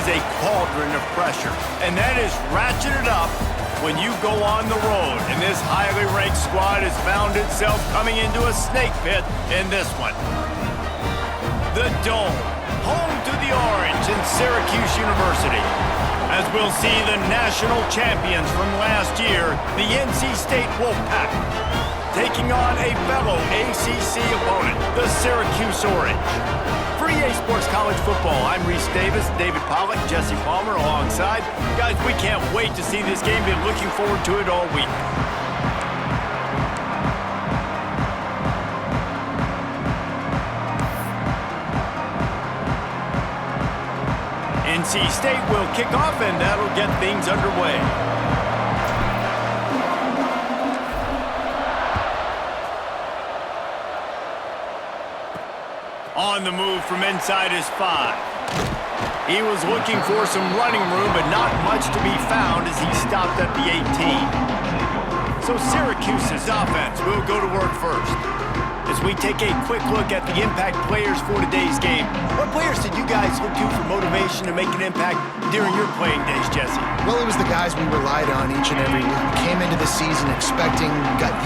is a cauldron of pressure, and that is ratcheted up when you go on the road. And this highly ranked squad has found itself coming into a snake pit in this one. The Dome, home to the Orange in Syracuse University. As we'll see the national champions from last year, the NC State Wolfpack, taking on a fellow ACC opponent, the Syracuse Orange. For EA Sports College Football, I'm Reese Davis, David Pollack, Jesse Palmer alongside. Guys, we can't wait to see this game. Been looking forward to it all week. NC State will kick off, and that'll get things underway. On the move from inside his 5. He was looking for some running room, but not much to be found as he stopped at the 18. So Syracuse's offense will go to work first. As we take a quick look at the impact players for today's game, what players did you guys look to for motivation to make an impact during your playing days, Jesse? Well, it was the guys we relied on each and every week. We came into the season expecting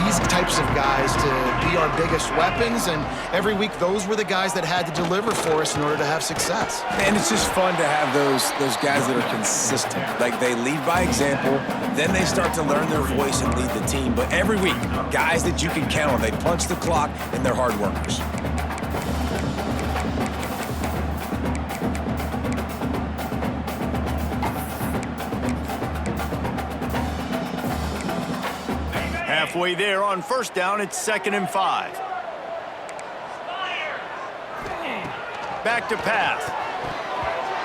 these types of guys to be our biggest weapons, and every week those were the guys that had to deliver for us in order to have success. And it's just fun to have those guys that are consistent. Like, they lead by example, then they start to learn their voice and lead the team. But every week, guys that you can count on, they punch the clock, and they're hard workers. Halfway there on first down, it's 2nd and 5. Back to pass.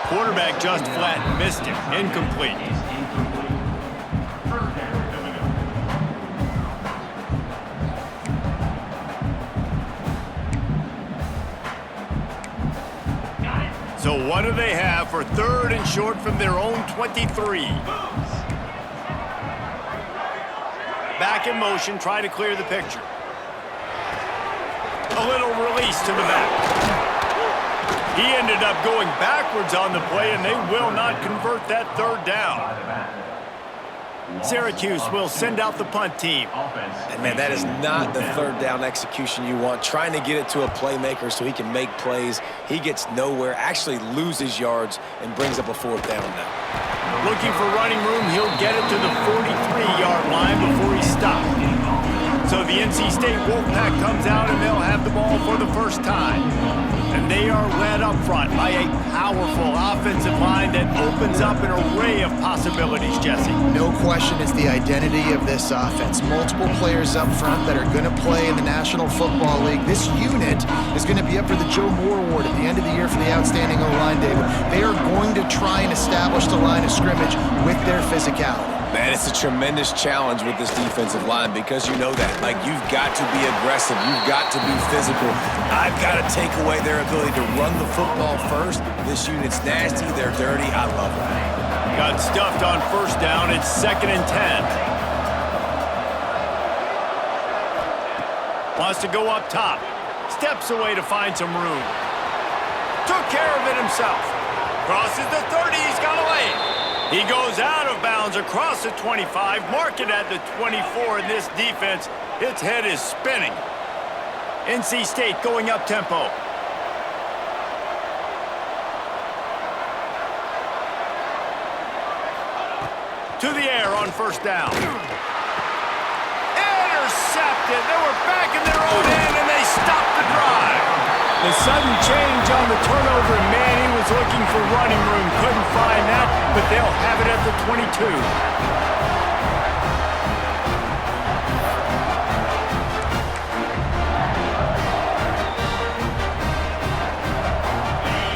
Quarterback just flat missed him. Incomplete. So what do they have for 3rd and short from their own 23? Back in motion, try to clear the picture. A little release to the back. He ended up going backwards on the play, and they will not convert that 3rd down. Syracuse will send out the punt team. And, man, that is not the 3rd down execution you want. Trying to get it to a playmaker so he can make plays. He gets nowhere, actually loses yards, and brings up a 4th down now. Looking for running room, he'll get it to the 43-yard line before he stopped. So the NC State Wolfpack comes out, and they'll have the ball for the first time. And they are led up front by a powerful offensive line that opens up an array of possibilities, Jesse. No question, it's the identity of this offense. Multiple players up front that are going to play in the National Football League. This unit is going to be up for the Joe Moore Award at the end of the year for the outstanding O-line, David. They are going to try and establish the line of scrimmage with their physicality. Man, it's a tremendous challenge with this defensive line because you know that. Like, you've got to be aggressive. You've got to be physical. I've got to take away their ability to run the football first. This unit's nasty. They're dirty. I love it. Got stuffed on first down. It's 2nd and 10. Wants to go up top. Steps away to find some room. Took care of it himself. Crosses the 30. He's got a lane. He goes out of bounds across the 25, mark it at the 24, and this defense, its head is spinning. NC State going up tempo. To the air on first down. Intercepted. They were back in their own end, and they stopped the drive. The sudden change on the turnover, and man, he was looking for running room. Couldn't find that, but they'll have it at the 22.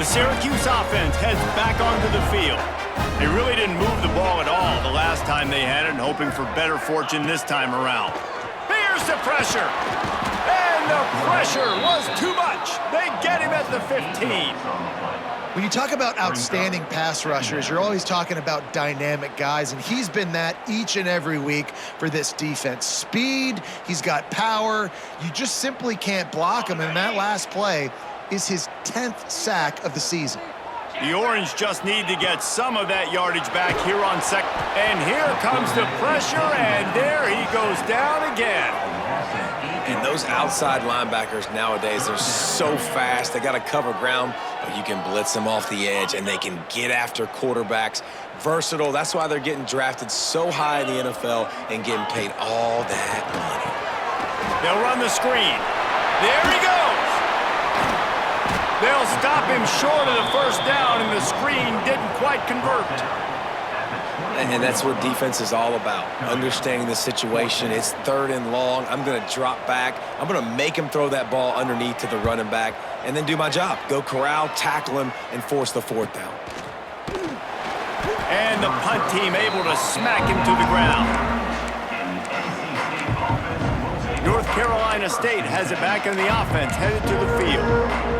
The Syracuse offense heads back onto the field. They really didn't move the ball at all the last time they had it, hoping for better fortune this time around. Here's the pressure. And the pressure was too much. They get him at the 15. When you talk about outstanding pass rushers, you're always talking about dynamic guys, and he's been that each and every week for this defense. Speed, he's got power. You just simply can't block him, and that last play is his 10th sack of the season. The Orange just need to get some of that yardage back here on second. And here comes the pressure, and there he goes down again. And those outside linebackers nowadays, they're so fast. They got to cover ground, but you can blitz them off the edge, and they can get after quarterbacks. Versatile. That's why they're getting drafted so high in the NFL and getting paid all that money. They'll run the screen. There he goes. They'll stop him short of the first down, and the screen didn't quite convert. And that's what defense is all about, understanding the situation. It's 3rd and long. I'm going to drop back. I'm going to make him throw that ball underneath to the running back and then do my job. Go corral, tackle him, and force the 4th down. And the punt team able to smack him to the ground. North Carolina State has it back in the offense, headed to the field.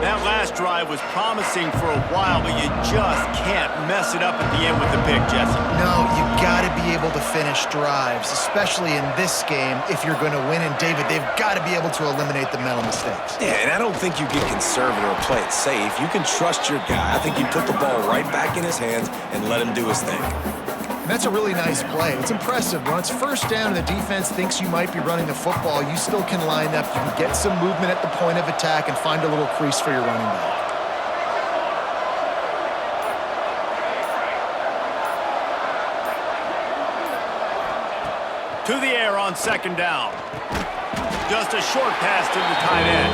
That last drive was promising for a while, but you just can't mess it up at the end with the pick, Jesse. No, you got to be able to finish drives, especially in this game if you're going to win. And, David, they've got to be able to eliminate the mental mistakes. Yeah, and I don't think you get conservative or play it safe. You can trust your guy. I think you put the ball right back in his hands and let him do his thing. And that's a really nice play. It's impressive. When it's first down and the defense thinks you might be running the football, you still can line up. You can get some movement at the point of attack and find a little crease for your running back. To the air on 2nd down. Just a short pass to the tight end.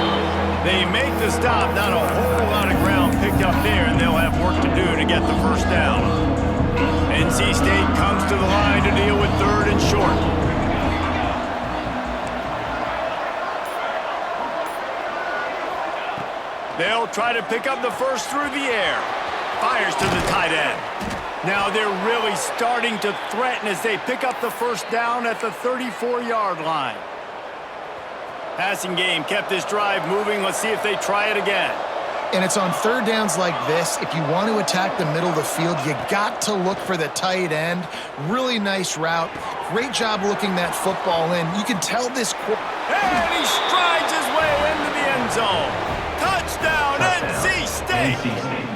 They make the stop. Not a whole lot of ground picked up there, and they'll have work to do to get the first down. NC State comes to the line to deal with 3rd and short. They'll try to pick up the first through the air. Fires to the tight end. Now they're really starting to threaten as they pick up the first down at the 34-yard line. Passing game kept this drive moving. Let's see if they try it again. And it's on 3rd downs like this. If you want to attack the middle of the field, you got to look for the tight end. Really nice route. Great job looking that football in. You can tell this. And he strides his way into the end zone. Touchdown, NC State.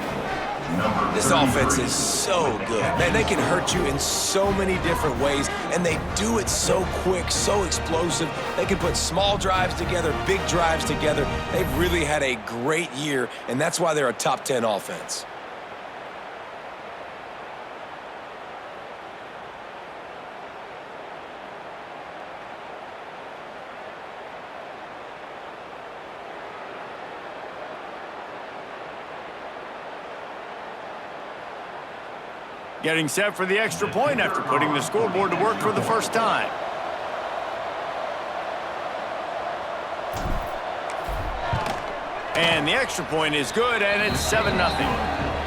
This offense is so good. Man, they can hurt you in so many different ways, and they do it so quick, so explosive. They can put small drives together, big drives together. They've really had a great year, and that's why they're a top 10 offense. Getting set for the extra point after putting the scoreboard to work for the first time. And the extra point is good, and it's 7-0.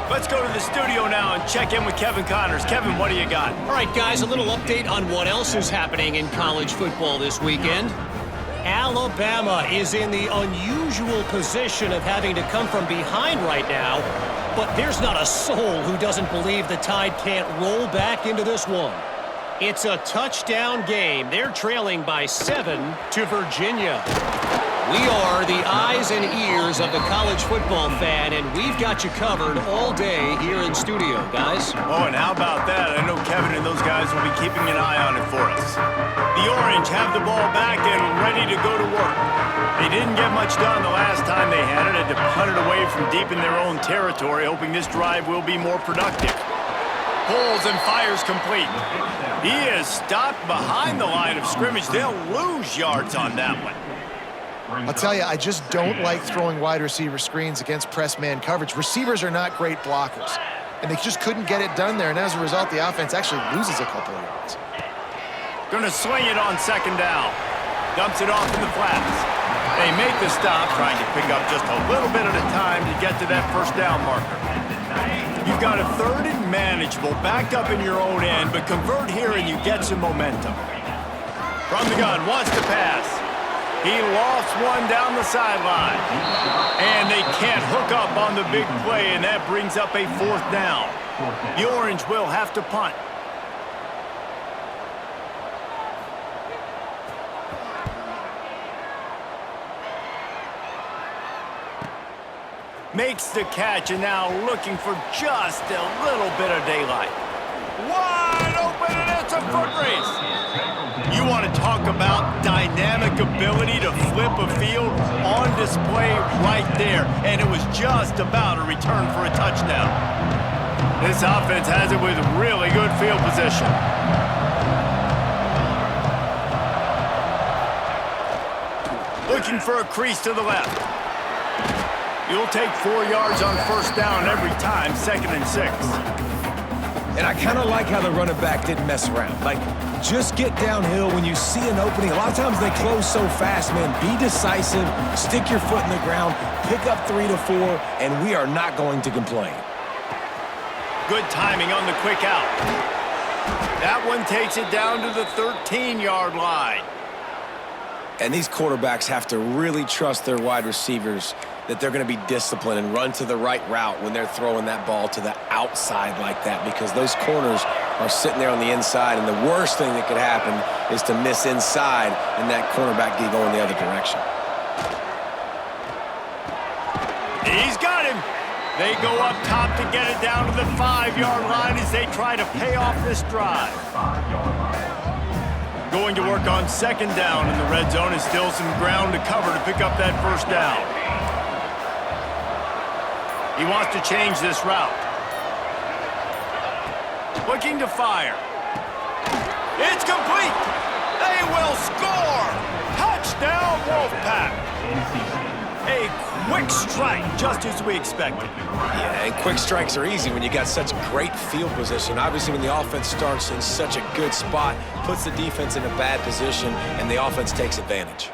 Let's go to the studio now and check in with Kevin Connors. Kevin, what do you got? All right, guys, a little update on what else is happening in college football this weekend. Alabama is in the unusual position of having to come from behind right now, but there's not a soul who doesn't believe the Tide can't roll back into this one. It's a touchdown game. They're trailing by 7 to Virginia. We are the eyes and ears of the college football fan, and we've got you covered all day here in studio, guys. Oh, and how about that? I know Kevin and those guys will be keeping an eye on it for us. The Orange have the ball back and ready to go to work. They didn't get much done the last time they had it. Had to punt it away from deep in their own territory, hoping this drive will be more productive. Pulls and fires complete. He is stopped behind the line of scrimmage. They'll lose yards on that one. I'll tell you, I just don't like throwing wide receiver screens against press man coverage. Receivers are not great blockers, and they just couldn't get it done there, and as a result, the offense actually loses a couple of yards. Gonna swing it on 2nd down. Dumps it off in the flats. They make the stop, trying to pick up just a little bit at a time to get to that first down marker. You've got a 3rd and manageable, backed up in your own end, but convert here and you get some momentum. From the gun, wants to pass. He lost one down the sideline. And they can't hook up on the big play, and that brings up a 4th down. The Orange will have to punt. Makes the catch and now looking for just a little bit of daylight. Wide open, and it's a foot race. You want to talk about dynamic ability to flip a field on display right there, and it was just about a return for a touchdown. This offense has it with really good field position. Looking for a crease to the left. You'll take 4 yards on first down every time, 2nd and 6. And I kind of like how the running back didn't mess around. Like, just get downhill when you see an opening. A lot of times they close so fast, man. Be decisive, stick your foot in the ground, pick up 3 to 4, and we are not going to complain. Good timing on the quick out. That one takes it down to the 13-yard line. And these quarterbacks have to really trust their wide receivers that they're going to be disciplined and run to the right route when they're throwing that ball to the outside like that, because those corners are sitting there on the inside, and the worst thing that could happen is to miss inside and that cornerback get going the other direction. He's got him. They go up top to get it down to the 5-yard line as they try to pay off this drive. Going to work on 2nd down in the red zone, is still some ground to cover to pick up that first down. He wants to change this route. Looking to fire. It's complete. They will score. Touchdown, Wolfpack. A quick strike, just as we expected. Yeah, and quick strikes are easy when you got such great field position. Obviously, when the offense starts in such a good spot, puts the defense in a bad position, and the offense takes advantage.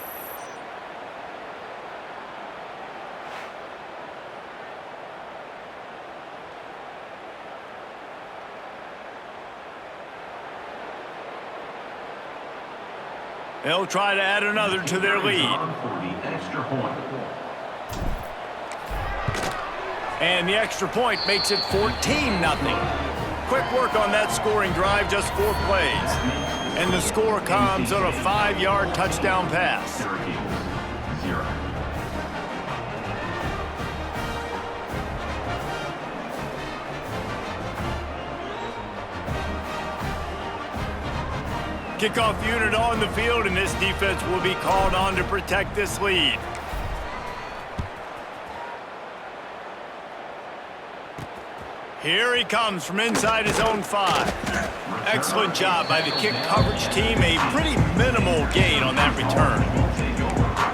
They'll try to add another to their lead. And the extra point makes it 14-0. Quick work on that scoring drive, just 4 plays. And the score comes on a 5-yard touchdown pass. Kickoff unit on the field, and this defense will be called on to protect this lead. Here he comes from inside his own 5. Excellent job by the kick coverage team. A pretty minimal gain on that return.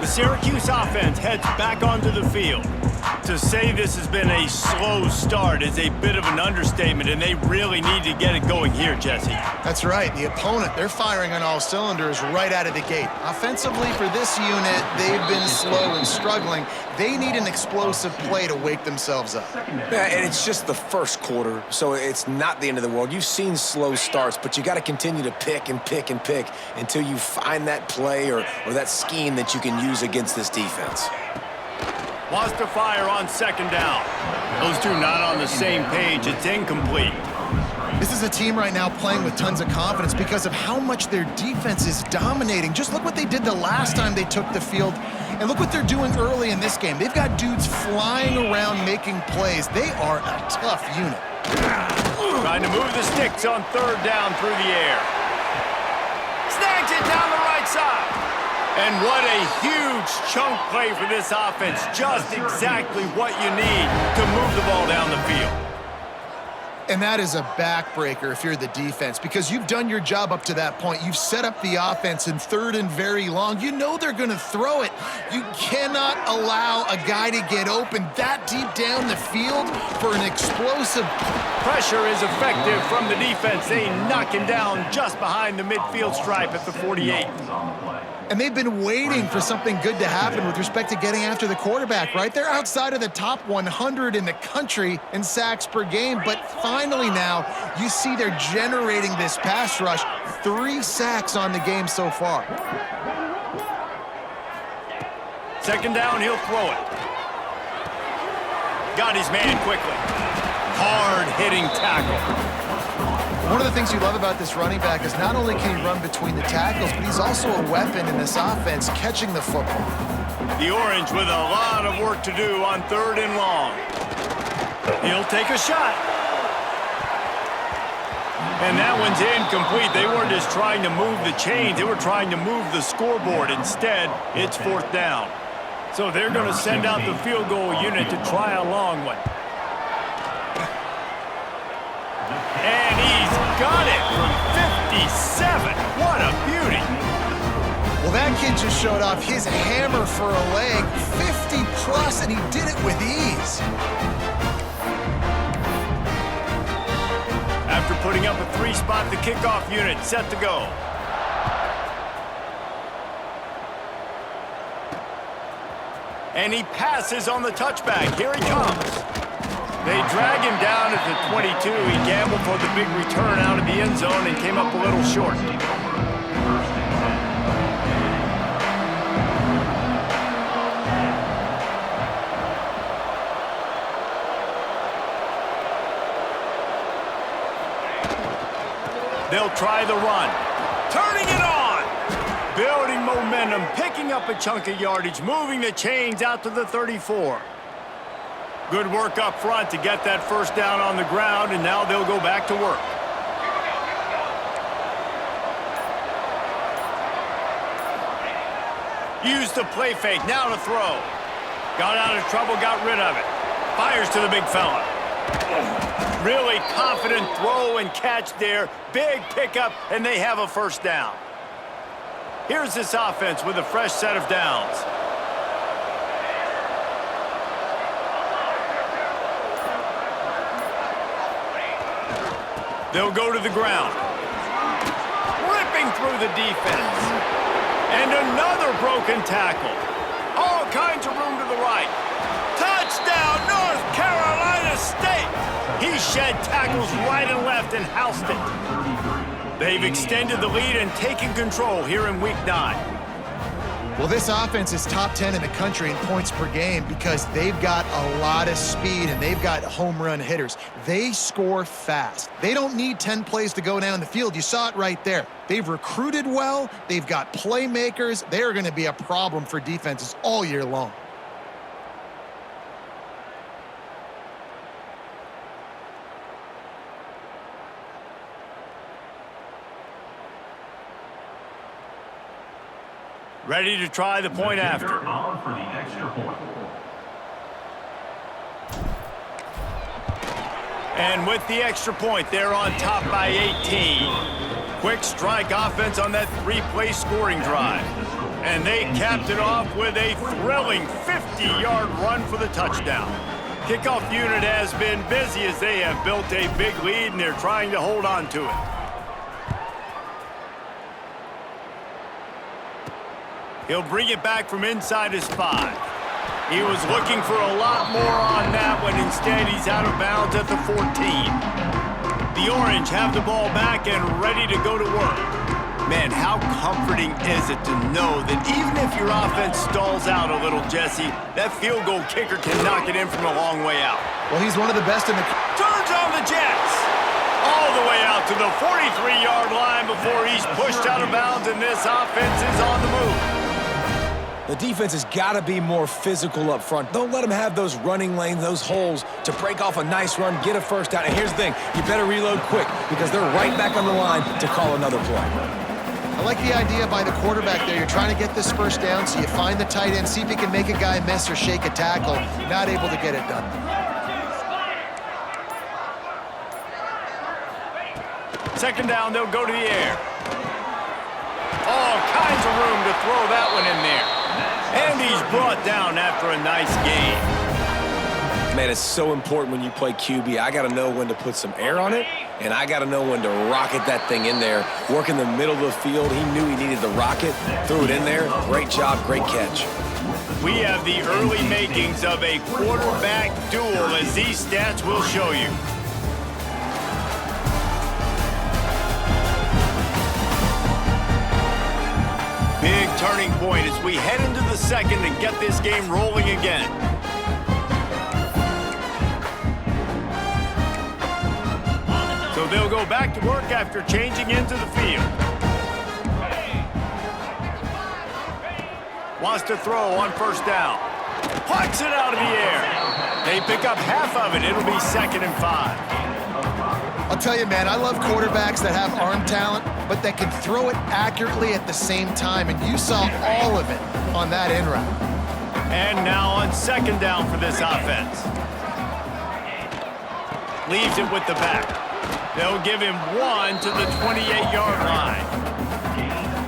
The Syracuse offense heads back onto the field. To say this has been a slow start is a bit of an understatement, and they really need to get it going here, Jesse. That's right. The opponent, they're firing on all cylinders right out of the gate. Offensively, for this unit, they've been slow and struggling. They need an explosive play to wake themselves up. Yeah, and it's just the first quarter, so it's not the end of the world. You've seen slow starts, but you got to continue to pick and pick and pick until you find that play or that scheme that you can use against this defense. Wants to fire on 2nd down. Those two not on the same page. It's incomplete. This is a team right now playing with tons of confidence because of how much their defense is dominating. Just look what they did the last time they took the field, and look what they're doing early in this game. They've got dudes flying around making plays. They are a tough unit. Trying to move the sticks on 3rd down through the air. Snags it down the right side. And what a huge chunk play for this offense. Just exactly what you need to move the ball down the field. And that is a backbreaker if you're the defense, because you've done your job up to that point. You've set up the offense in 3rd and very long. You know they're going to throw it. You cannot allow a guy to get open that deep down the field for an explosive. Pressure is effective from the defense. They knock him down just behind the midfield stripe at the 48. And they've been waiting for something good to happen with respect to getting after the quarterback, right? They're outside of the top 100 in the country in sacks per game, but finally now you see they're generating this pass rush. 3 sacks on the game so far. 2nd down, he'll throw it. Got his man quickly. Hard-hitting tackle. One of the things you love about this running back is not only can he run between the tackles, but he's also a weapon in this offense, catching the football. The Orange with a lot of work to do on 3rd and long. He'll take a shot. And that one's incomplete. They weren't just trying to move the chains. They were trying to move the scoreboard. Instead, it's 4th down. So they're going to send out the field goal unit to try a long one. And he's got it from 57. What a beauty. Well, that kid just showed off his hammer for a leg, 50+, and he did it with ease. After putting up a 3-spot, the kickoff unit set to go. And he passes on the touchback. Here he comes. They drag him down at the 22. He gambled for the big return out of the end zone and came up a little short. They'll try the run. Turning it on. Building momentum, picking up a chunk of yardage, moving the chains out to the 34. Good work up front to get that first down on the ground, and now they'll go back to work. Used the play fake, now to throw. Got out of trouble, got rid of it. Fires to the big fella. Really confident throw and catch there. Big pickup, and they have a first down. Here's this offense with a fresh set of downs. They'll go to the ground. Ripping through the defense. And another broken tackle. All kinds of room to the right. Touchdown, North Carolina State! He shed tackles right and left and housed it. They've extended the lead and taken control here in Week 9. Well, this offense is top 10 in the country in points per game because they've got a lot of speed and they've got home run hitters. They score fast. They don't need 10 plays to go down the field. You saw it right there. They've recruited well. They've got playmakers. They're going to be a problem for defenses all year long. Ready to try the point after. For the extra point. And with the extra point, they're on top by 18. Quick strike offense on that 3-play scoring drive. And they capped it off with a thrilling 50-yard run for the touchdown. Kickoff unit has been busy as they have built a big lead and they're trying to hold on to it. He'll bring it back from inside his 5. He was looking for a lot more on that one. Instead, he's out of bounds at the 14. The Orange have the ball back and ready to go to work. Man, how comforting is it to know that even if your offense stalls out a little, Jesse, that field goal kicker can knock it in from a long way out. Well, he's one of the best in the... Turns on the Jets. All the way out to the 43-yard line before he's pushed out of bounds, and this offense is on the move. The defense has got to be more physical up front. Don't let them have those running lanes, those holes to break off a nice run, get a first down. And here's the thing, you better reload quick because they're right back on the line to call another play. I like the idea by the quarterback there. You're trying to get this first down, so you find the tight end, see if he can make a guy miss or shake a tackle. Not able to get it done. Second down, they'll go to the air. All kinds of room to throw that one in there. And he's brought down after a nice game. Man, it's so important when you play QB. I got to know when to put some air on it, and I got to know when to rocket that thing in there. Work in the middle of the field. He knew he needed the rocket. Threw it in there. Great job, great catch. We have the early makings of a quarterback duel, as these stats will show you. Big turning point as we head into the second and get this game rolling again. So they'll go back to work after changing into the field. Wants to throw on first down. Pucks it out of the air. They pick up half of it. It'll be 2nd and 5. I'll tell you, man, I love quarterbacks that have arm talent, but that can throw it accurately at the same time, and you saw all of it on that end route. And now on 2nd down for this offense. Leaves it with the back. They'll give him 1 to the 28-yard line.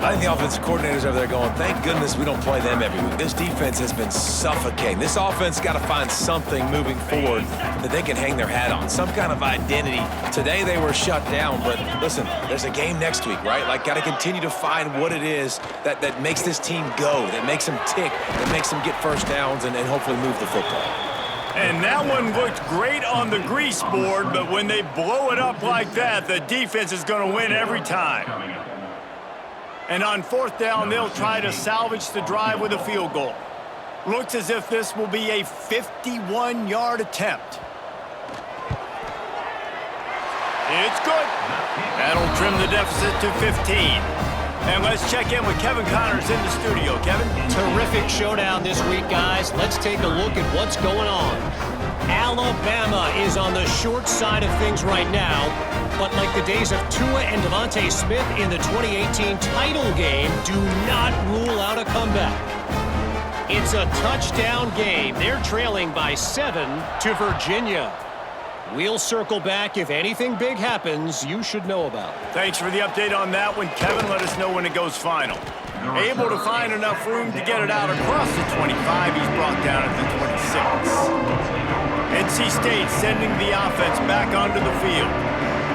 I think the offensive coordinators over there going, thank goodness we don't play them every week. This defense has been suffocating. This offense got to find something moving forward that they can hang their hat on, some kind of identity. Today they were shut down, but listen, there's a game next week, right? Like, got to continue to find what it is that makes this team go, that makes them tick, that makes them get first downs and hopefully move the football. And that one looked great on the grease board, but when they blow it up like that, the defense is going to win every time. And on 4th down, they'll try to salvage the drive with a field goal. Looks as if this will be a 51-yard attempt. It's good. That'll trim the deficit to 15. And let's check in with Kevin Connors in the studio. Kevin? Terrific showdown this week, guys. Let's take a look at what's going on. Alabama is on the short side of things right now, but like the days of Tua and Devontae Smith in the 2018 title game, do not rule out a comeback. It's a touchdown game. They're trailing by 7 to Virginia. We'll circle back if anything big happens you should know about. Thanks for the update on that one, Kevin. Let us know when it goes final. Able to find enough room to get it out across the 25. He's brought down at the 26. NC State sending the offense back onto the field.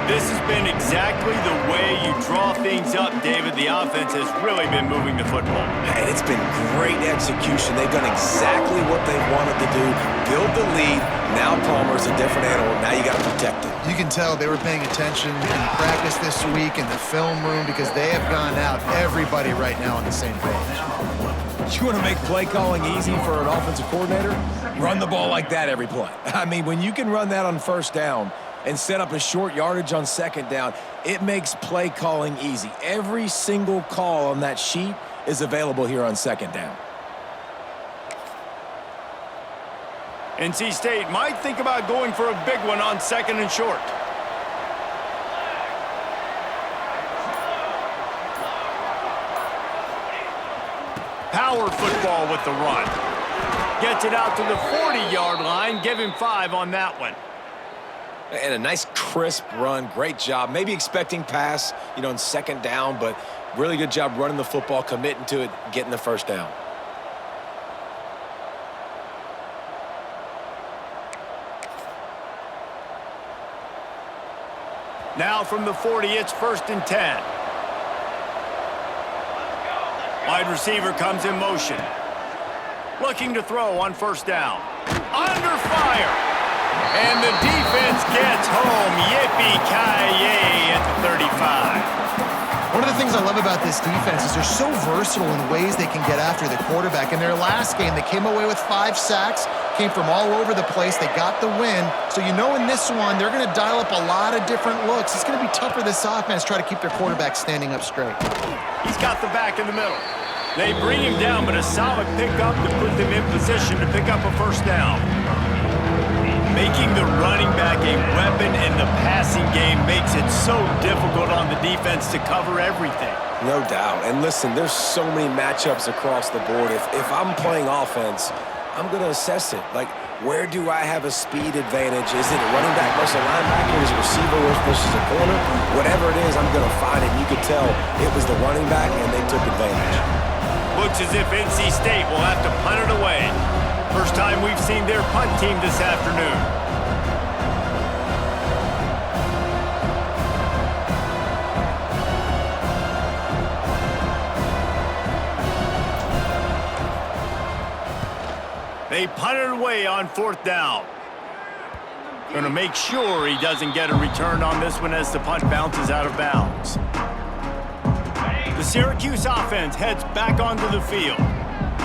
This has been exactly the way you draw things up, David. The offense has really been moving the football. And it's been great execution. They've done exactly what they wanted to do. Build the lead. Now Palmer's a different animal. Now you got to protect him. You can tell they were paying attention in practice this week in the film room because they have gone out, everybody right now on the same page. You want to make play calling easy for an offensive coordinator? Run the ball like that every play. I mean, when you can run that on first down and set up a short yardage on 2nd down, it makes play calling easy. Every single call on that sheet is available here on 2nd down. NC State might think about going for a big one on 2nd and short. Power football with the run. Gets it out to the 40-yard line. Give him 5 on that one. And a nice crisp run. Great job. Maybe expecting pass, in 2nd down, but really good job running the football, committing to it, getting the first down. Now from the 40, it's 1st and 10. Wide receiver comes in motion. Looking to throw on 1st down. Under fire. And the defense gets home. Yippee-ki-yay at the 35. One of the things I love about this defense is they're so versatile in ways they can get after the quarterback. In their last game, they came away with 5 sacks, came from all over the place. They got the win. So in this one, they're going to dial up a lot of different looks. It's going to be tough for this offense to try to keep their quarterback standing up straight. He's got the back in the middle. They bring him down, but a solid pickup to put them in position to pick up a 1st down. Making the running back a weapon in the passing game makes it so difficult on the defense to cover everything. No doubt. And listen, there's so many matchups across the board. If I'm playing offense, I'm going to assess it. Like, where do I have a speed advantage? Is it a running back versus a linebacker? Is it a receiver versus a corner? Whatever it is, I'm going to find it. You could tell it was the running back, and they took advantage. Looks as if NC State will have to punt it away. First time we've seen their punt team this afternoon. They punt it away on 4th down. Going to make sure he doesn't get a return on this one as the punt bounces out of bounds. The Syracuse offense heads back onto the field.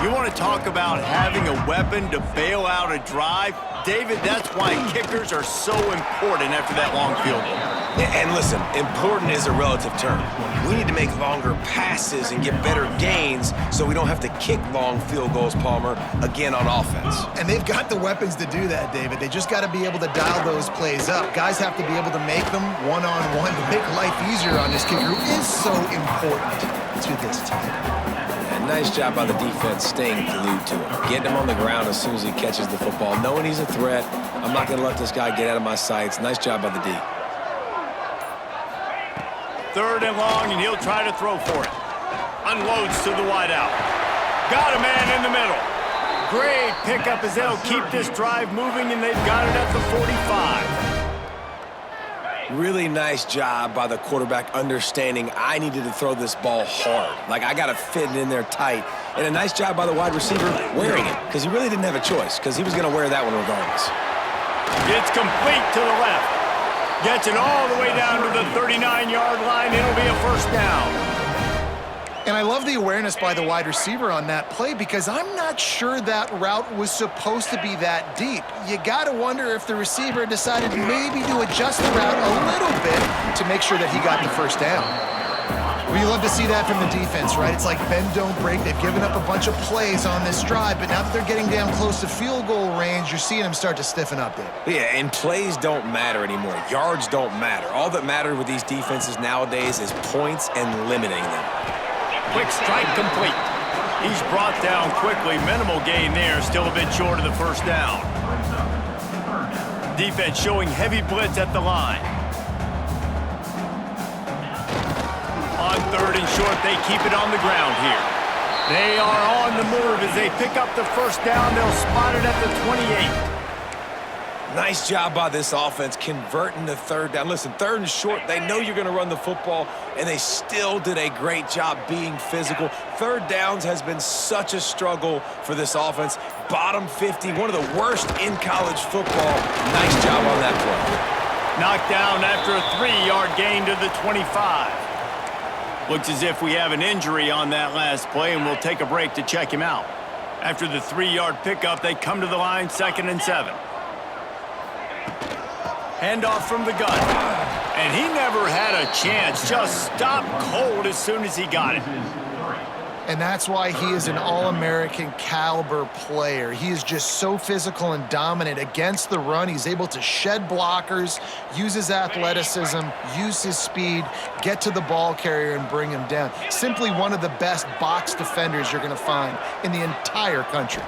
You want to talk about having a weapon to bail out a drive? David, that's why kickers are so important after that long field goal. And listen, important is a relative term. We need to make longer passes and get better gains so we don't have to kick long field goals, Palmer, again on offense. And they've got the weapons to do that, David. They just got to be able to dial those plays up. Guys have to be able to make them one-on-one to make life easier on this kicker, who is so important to this team. And nice job by the defense staying glued to him, getting him on the ground as soon as he catches the football, knowing he's a threat. I'm not going to let this guy get out of my sights. Nice job by the D. 3rd and long, and he'll try to throw for it. Unloads to the wideout. Got a man in the middle. Great pickup as they'll keep this drive moving, and they've got it at the 45. Really nice job by the quarterback understanding I needed to throw this ball hard. Like, I got to fit it in there tight. And a nice job by the wide receiver wearing it, because he really didn't have a choice, because he was going to wear that one regardless. It's complete to the left. Gets it all the way down to the 39-yard line. It'll be a first down. And I love the awareness by the wide receiver on that play, because I'm not sure that route was supposed to be that deep. You got to wonder if the receiver decided maybe to adjust the route a little bit to make sure that he got the first down. Well, you love to see that from the defense, right? It's like bend, don't break. They've given up a bunch of plays on this drive, but now that they're getting down close to field goal range, you're seeing them start to stiffen up, David. Yeah, and plays don't matter anymore. Yards don't matter. All that matters with these defenses nowadays is points and limiting them. Quick strike complete. He's brought down quickly. Minimal gain there. Still a bit short of the first down. Defense showing heavy blitz at the line. On 3rd and short, they keep it on the ground here. They are on the move as they pick up the first down. They'll spot it at the 28. Nice job by this offense converting the 3rd down. Listen, 3rd and short, they know you're going to run the football, and they still did a great job being physical. 3rd downs has been such a struggle for this offense. Bottom 50, one of the worst in college football. Nice job on that play. Knocked down after a 3-yard gain to the 25. Looks as if we have an injury on that last play, and we'll take a break to check him out. After the 3-yard pickup, they come to the line, 2nd and 7. Handoff from the gun. And he never had a chance. Just stopped cold as soon as he got it. And that's why he is an All-American caliber player. He is just so physical and dominant against the run. He's able to shed blockers, use his athleticism, use his speed, get to the ball carrier and bring him down. Simply one of the best box defenders you're going to find in the entire country.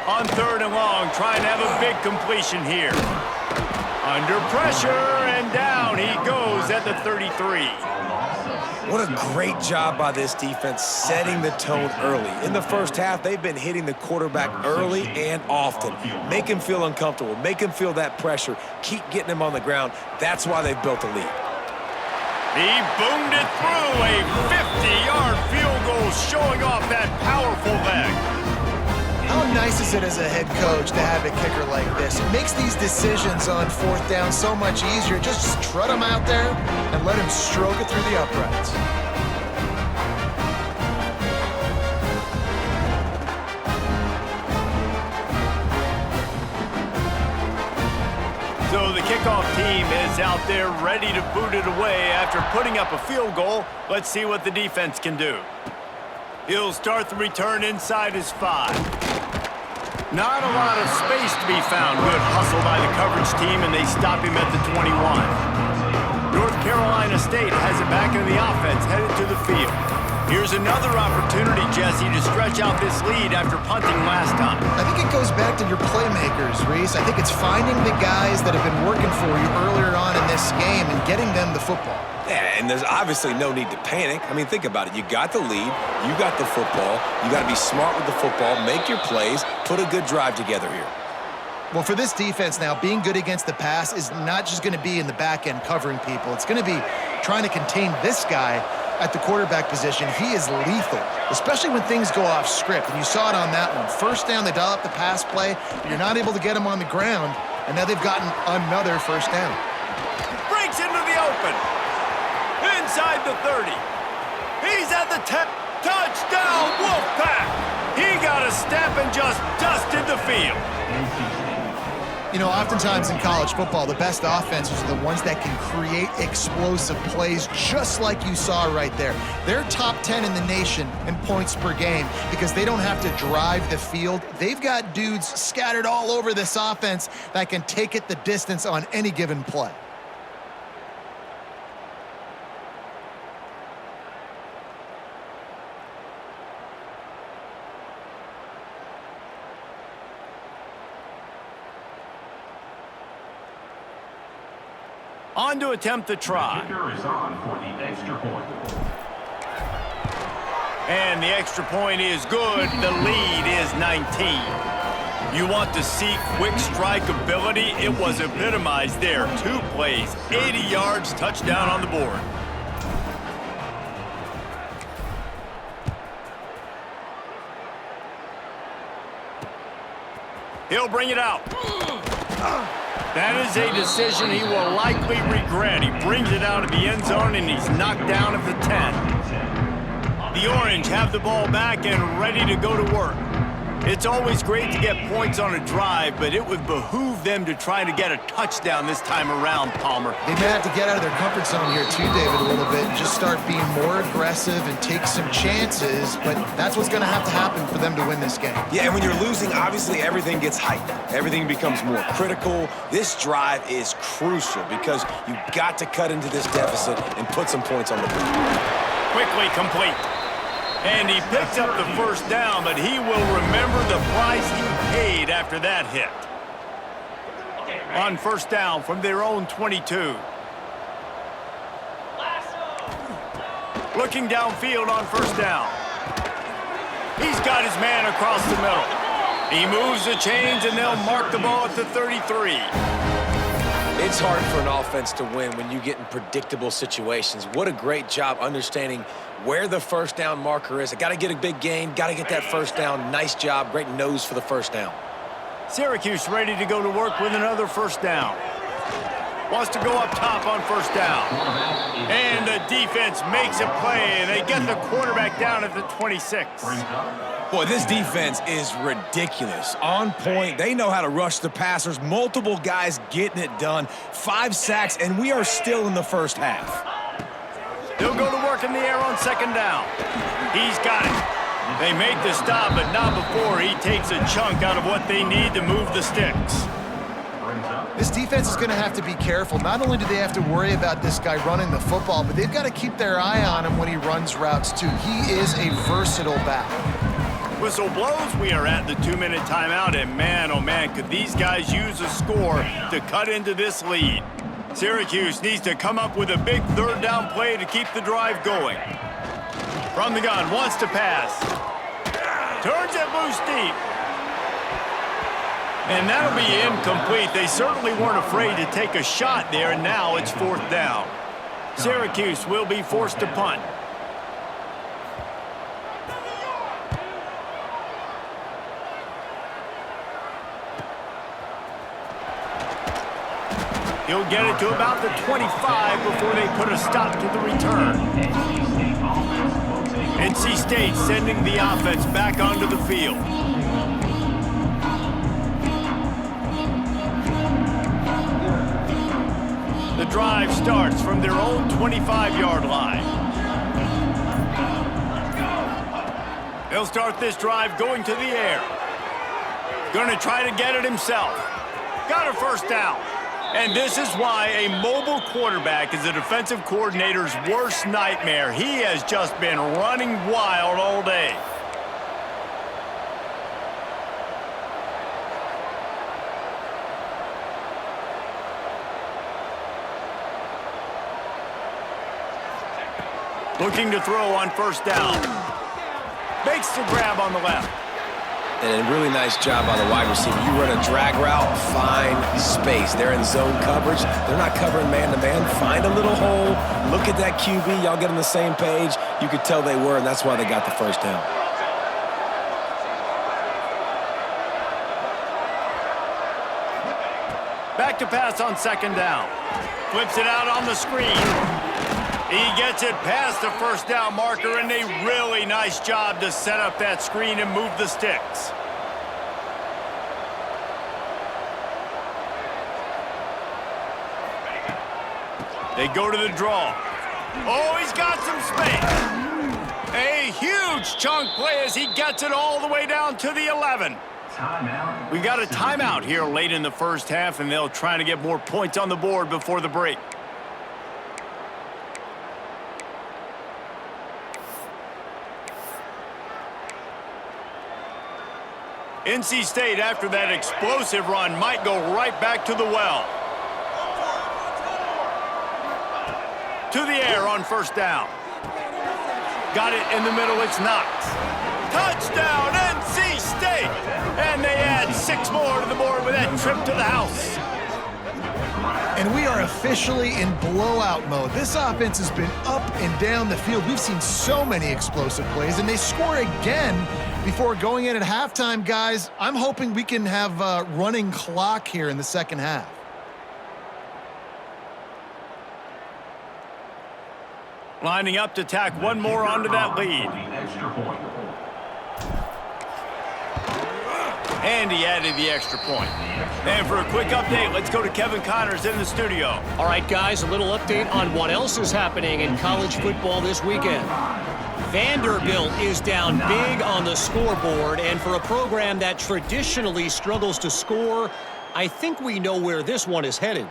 On 3rd and long, trying to have a big completion here. Under pressure, and down he goes at the 33. What a great job by this defense setting the tone early. In the first half, they've been hitting the quarterback early and often. Make him feel uncomfortable. Make him feel that pressure. Keep getting him on the ground. That's why they've built a lead. He boomed it through. A 50-yard field goal showing off that powerful leg. How nice is it as a head coach to have a kicker like this? It makes these decisions on 4th down so much easier. Just strut him out there and let him stroke it through the uprights. So the kickoff team is out there ready to boot it away after putting up a field goal. Let's see what the defense can do. He'll start the return inside his 5. Not a lot of space to be found. Good hustle by the coverage team, and they stop him at the 21. North Carolina State has it back in the offense, headed to the field. Here's another opportunity, Jesse, to stretch out this lead after punting last time. I think it goes back to your playmakers, Reese. I think it's finding the guys that have been working for you earlier on in this game and getting them the football. Yeah, and there's obviously no need to panic. I mean, think about it. You got the lead. You got the football. You got to be smart with the football, make your plays, put a good drive together here. Well, for this defense now, being good against the pass is not just going to be in the back end covering people. It's going to be trying to contain this guy at the quarterback position. He is lethal, especially when things go off script. And you saw it on that one. First down, they dial up the pass play. You're not able to get him on the ground, and now they've gotten another first down. Breaks into the open. Inside the 30. He's at the 10. Touchdown, Wolfpack. He got a step and just dusted the field. You know, oftentimes in college football, the best offenses are the ones that can create explosive plays just like you saw right there. They're top 10 in the nation in points per game because they don't have to drive the field. They've got dudes scattered all over this offense that can take it the distance on any given play. On to attempt the try. Kicker is on for the extra point. And the extra point is good. The lead is 19. You want to see quick strike ability? It was epitomized there. 2 plays, 80 yards, touchdown on the board. He'll bring it out. That is a decision he will likely regret. He brings it out of the end zone, and he's knocked down at the 10. The Orange have the ball back and ready to go to work. It's always great to get points on a drive, but it would behoove them to try to get a touchdown this time around, Palmer. They may have to get out of their comfort zone here too, David, a little bit, and just start being more aggressive and take some chances, but that's what's going to have to happen for them to win this game. Yeah, and when you're losing, obviously everything gets heightened. Everything becomes more critical. This drive is crucial because you've got to cut into this deficit and put some points on the board. Quickly complete. And he picks up the first down, but he will remember the price he paid after that hit. On first down from their own 22. Looking downfield on first down. He's got his man across the middle. He moves the chains, and they'll mark the ball at the 33. It's hard for an offense to win when you get in predictable situations. What a great job understanding where the first down marker is. I got to get a big gain, got to get that first down. Nice job, great nose for the first down. Syracuse ready to go to work with another first down. Wants to go up top on first down. And the defense makes a play, and they get the quarterback down at the 26. Boy, this defense is ridiculous. On point. They know how to rush the passers. Multiple guys getting it done. 5 sacks, and we are still in the first half. He'll go to work in the air on second down. He's got it. They make the stop, but not before he takes a chunk out of what they need to move the sticks. This defense is going to have to be careful. Not only do they have to worry about this guy running the football, but they've got to keep their eye on him when he runs routes, too. He is a versatile back. Whistle blows. We are at the 2-minute timeout, and man, oh man, could these guys use a score to cut into this lead. Syracuse needs to come up with a big third down play to keep the drive going. From the gun, wants to pass. Turns it loose deep. And that'll be incomplete. They certainly weren't afraid to take a shot there, and now it's fourth down. Syracuse will be forced to punt. He'll get it to about the 25 before they put a stop to the return. NC State sending the offense back onto the field. The drive starts from their own 25-yard line. He'll start this drive going to the air. Going to try to get it himself. Got a first down. And this is why a mobile quarterback is a defensive coordinator's worst nightmare. He has just been running wild all day. Looking to throw on first down. Makes the grab on the left. And a really nice job by the wide receiver. You run a drag route, find space. They're in zone coverage. They're not covering man-to-man. Find a little hole. Look at that QB. Y'all get on the same page. You could tell they were, and that's why they got the first down. Back to pass on second down. Flips it out on the screen. He gets it past the first down marker, and a really nice job to set up that screen and move the sticks. They go to the draw. Oh, he's got some space. A huge chunk play as he gets it all the way down to the 11. Timeout. We got a timeout here late in the first half, and they'll try to get more points on the board before the break. NC State, after that explosive run, might go right back to the well. To the air on first down. Got it in the middle, it's Knox. Touchdown, NC State! And they add 6 more to the board with that trip to the house. And we are officially in blowout mode. This offense has been up and down the field. We've seen so many explosive plays, and they score again before going in at halftime, guys. I'm hoping we can have a running clock here in the second half. Lining up to tack one more onto that lead. Extra point. And he added the extra point. And for a quick update, let's go to Kevin Connors in the studio. All right, guys, a little update on what else is happening in college football this weekend. Vanderbilt is down big on the scoreboard, and for a program that traditionally struggles to score, I think we know where this one is headed.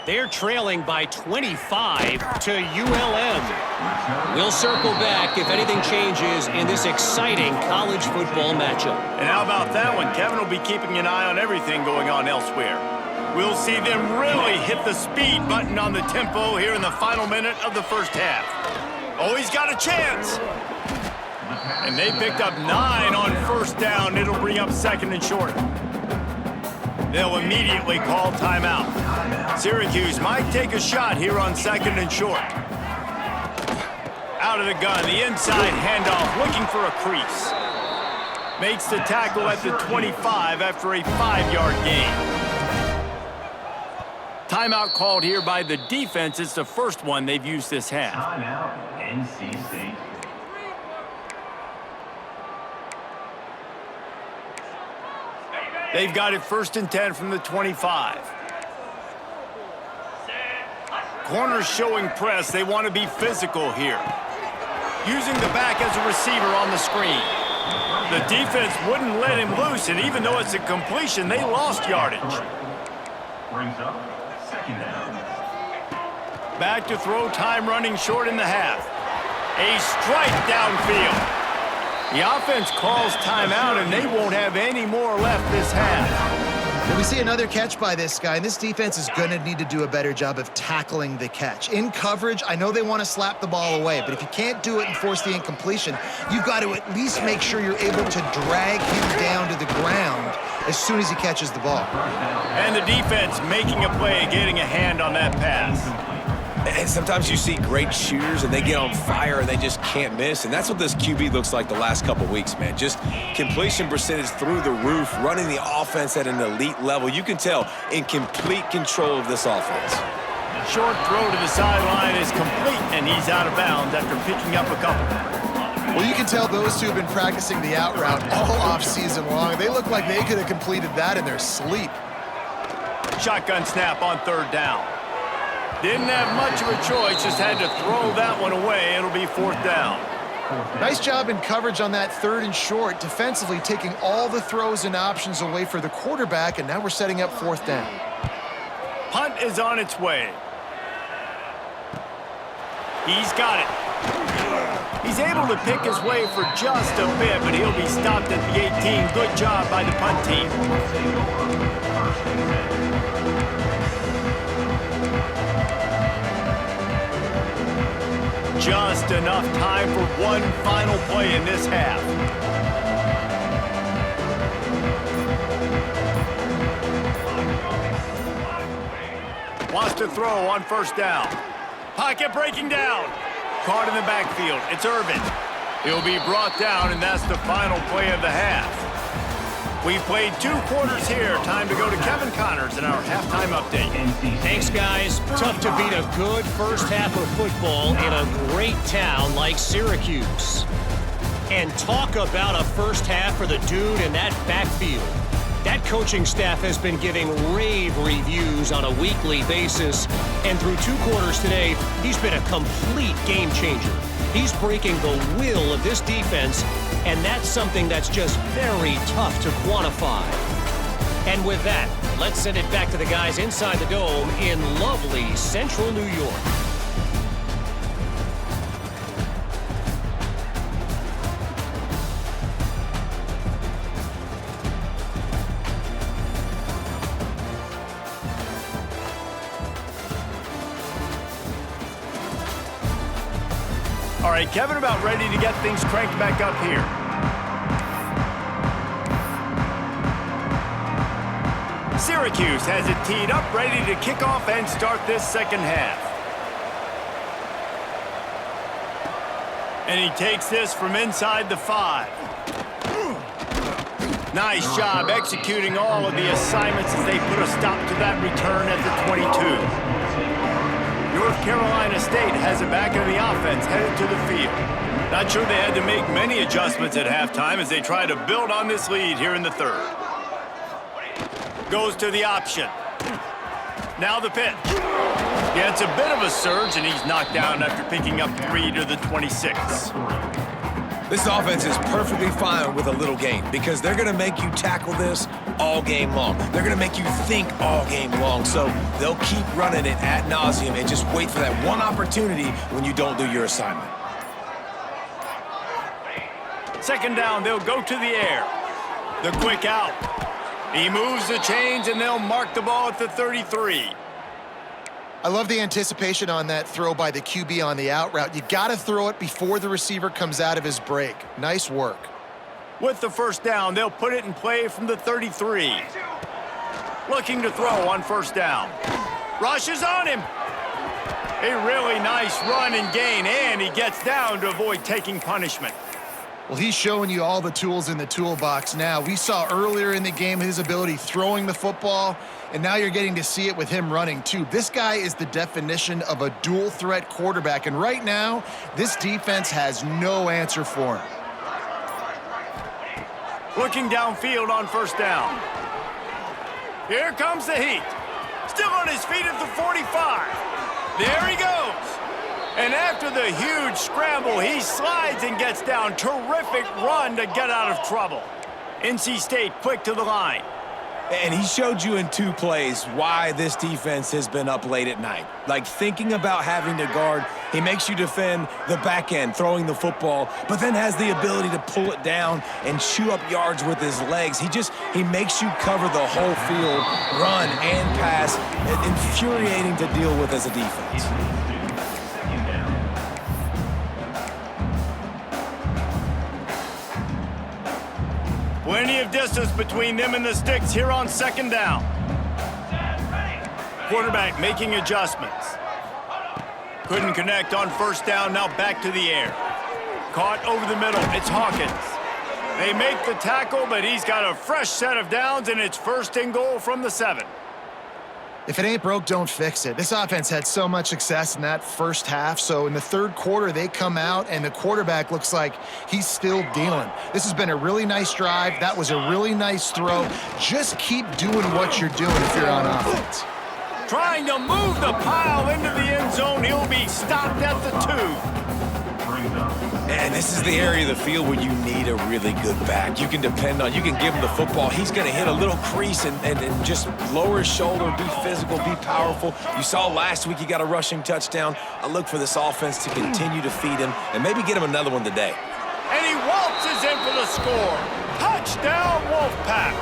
They're trailing by 25 to ULM. We'll circle back if anything changes in this exciting college football matchup. And how about that one? Kevin will be keeping an eye on everything going on elsewhere. We'll see them really hit the speed button on the tempo here in the final minute of the first half. Oh, he's got a chance. And they picked up 9 on first down. It'll bring up second and short. They'll immediately call timeout. Syracuse might take a shot here on second and short. Out of the gun, the inside handoff, looking for a crease. Makes the tackle at the 25 after a 5-yard gain. Timeout called here by the defense. It's the first one they've used this half. Timeout, NC State. They've got it 1st and 10 from the 25. Corners showing press. They want to be physical here. Using the back as a receiver on the screen. The defense wouldn't let him loose, and even though it's a completion, they lost yardage. Brings up second down. Back to throw, time running short in the half. A strike downfield. The offense calls timeout, and they won't have any more left this half. Well, we see another catch by this guy, and this defense is going to need to do a better job of tackling the catch. In coverage, I know they want to slap the ball away, but if you can't do it and force the incompletion, you've got to at least make sure you're able to drag him down to the ground as soon as he catches the ball. And the defense making a play, getting a hand on that pass. And sometimes you see great shooters and they get on fire and they just can't miss. And that's what this QB looks like the last couple weeks, man. Just completion percentage through the roof, running the offense at an elite level. You can tell in complete control of this offense. Short throw to the sideline is complete, and he's out of bounds after picking up a couple. Well, you can tell those two have been practicing the out route all off-season long. They look like they could have completed that in their sleep. Shotgun snap on 3rd down. Didn't have much of a choice, just had to throw that one away. It'll be 4th down. Nice job in coverage on that 3rd and short, defensively taking all the throws and options away for the quarterback, and now we're setting up 4th down. Punt is on its way. He's got it. He's able to pick his way for just a bit, but he'll be stopped at the 18. Good job by the punt team. Just enough time for one final play in this half. Wants to throw on 1st down. Pocket breaking down. Caught in the backfield. It's Irvin. He'll be brought down, and that's the final play of the half. We've played 2 quarters here. Time to go to Kevin Connors in our halftime update. Thanks, guys. Tough to beat a good first half of football in a great town like Syracuse. And talk about a first half for the dude in that backfield. That coaching staff has been giving rave reviews on a weekly basis, and through 2 quarters today, he's been a complete game changer. He's breaking the will of this defense, and that's something that's just very tough to quantify. And with that, let's send it back to the guys inside the Dome in lovely central New York. All right, Kevin, about ready to get things cranked back up here. Syracuse has it teed up, ready to kick off and start this second half. And he takes this from inside the 5. Nice job executing all of the assignments as they put a stop to that return at the 22. North Carolina State has it back in the offense, headed to the field. Not sure they had to make many adjustments at halftime as they try to build on this lead here in the 3rd. Goes to the option. Now the pitch. Gets a bit of a surge, and he's knocked down after picking up 3 to the 26. This offense is perfectly fine with a little game because they're going to make you tackle this all game long. They're going to make you think all game long. So they'll keep running it ad nauseum and just wait for that one opportunity when you don't do your assignment. Second down, they'll go to the air. The quick out. He moves the chains, and they'll mark the ball at the 33. I love the anticipation on that throw by the QB on the out route. You got to throw it before the receiver comes out of his break. Nice work. With the first down, they'll put it in play from the 33. Looking to throw on first down. Rushes on him. A really nice run and gain, and he gets down to avoid taking punishment. Well, he's showing you all the tools in the toolbox now. We saw earlier in the game his ability throwing the football, and now you're getting to see it with him running too. This guy is the definition of a dual-threat quarterback, and right now, this defense has no answer for him. Looking downfield on first down. Here comes the heat. Still on his feet at the 45. There he goes. And after the huge scramble, he slides and gets down. Terrific run to get out of trouble. NC State quick to the line. And he showed you in 2 plays why this defense has been up late at night. Like thinking about having to guard, he makes you defend the back end, throwing the football, but then has the ability to pull it down and chew up yards with his legs. He makes you cover the whole field, run and pass. Infuriating to deal with as a defense. Plenty of distance between them and the sticks here on second down. Quarterback making adjustments. Couldn't connect on first down, now back to the air. Caught over the middle, it's Hawkins. They make the tackle, but he's got a fresh set of downs, and it's 1st and goal from the 7. If it ain't broke, don't fix it. This offense had so much success in that first half, so in the 3rd quarter, they come out, and the quarterback looks like he's still dealing. This has been a really nice drive. That was a really nice throw. Just keep doing what you're doing if you're on offense. Trying to move the pile into the end zone. He'll be stopped at the 2. And this is the area of the field where you need a really good back. You can depend on, you can give him the football. He's going to hit a little crease and just lower his shoulder, be physical, be powerful. You saw last week he got a rushing touchdown. I look for this offense to continue to feed him and maybe get him another one today. And he waltzes in for the score. Touchdown, Wolfpack.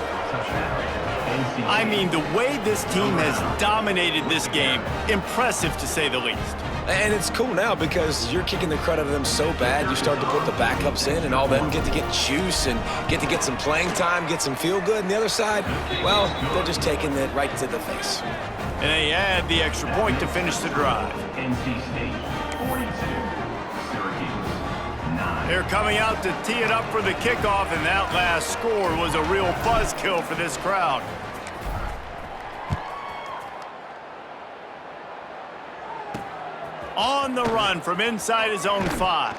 I mean, the way this team has dominated this game, impressive to say the least. And it's cool now because you're kicking the crud out of them so bad, you start to put the backups in and all them get to get juice and get some playing time, get some feel good. And the other side, well, they're just taking it right to the face. And they add the extra point to finish the drive. NC State 42, Syracuse 9. They're coming out to tee it up for the kickoff, and that last score was a real buzzkill for this crowd. On the run from inside his own 5.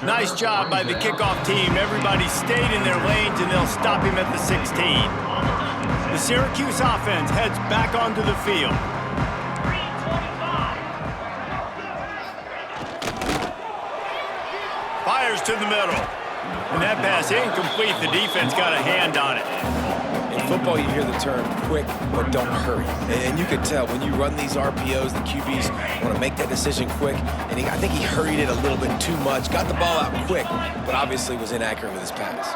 Nice job by the kickoff team. Everybody stayed in their lanes, and they'll stop him at the 16. The Syracuse offense heads back onto the field. Fires to the middle. And that pass incomplete. The defense got a hand on it. In football, you hear the term quick, but don't hurry. And you can tell when you run these RPOs, the QBs want to make that decision quick. And I think he hurried it a little bit too much. Got the ball out quick, but obviously was inaccurate with his pass.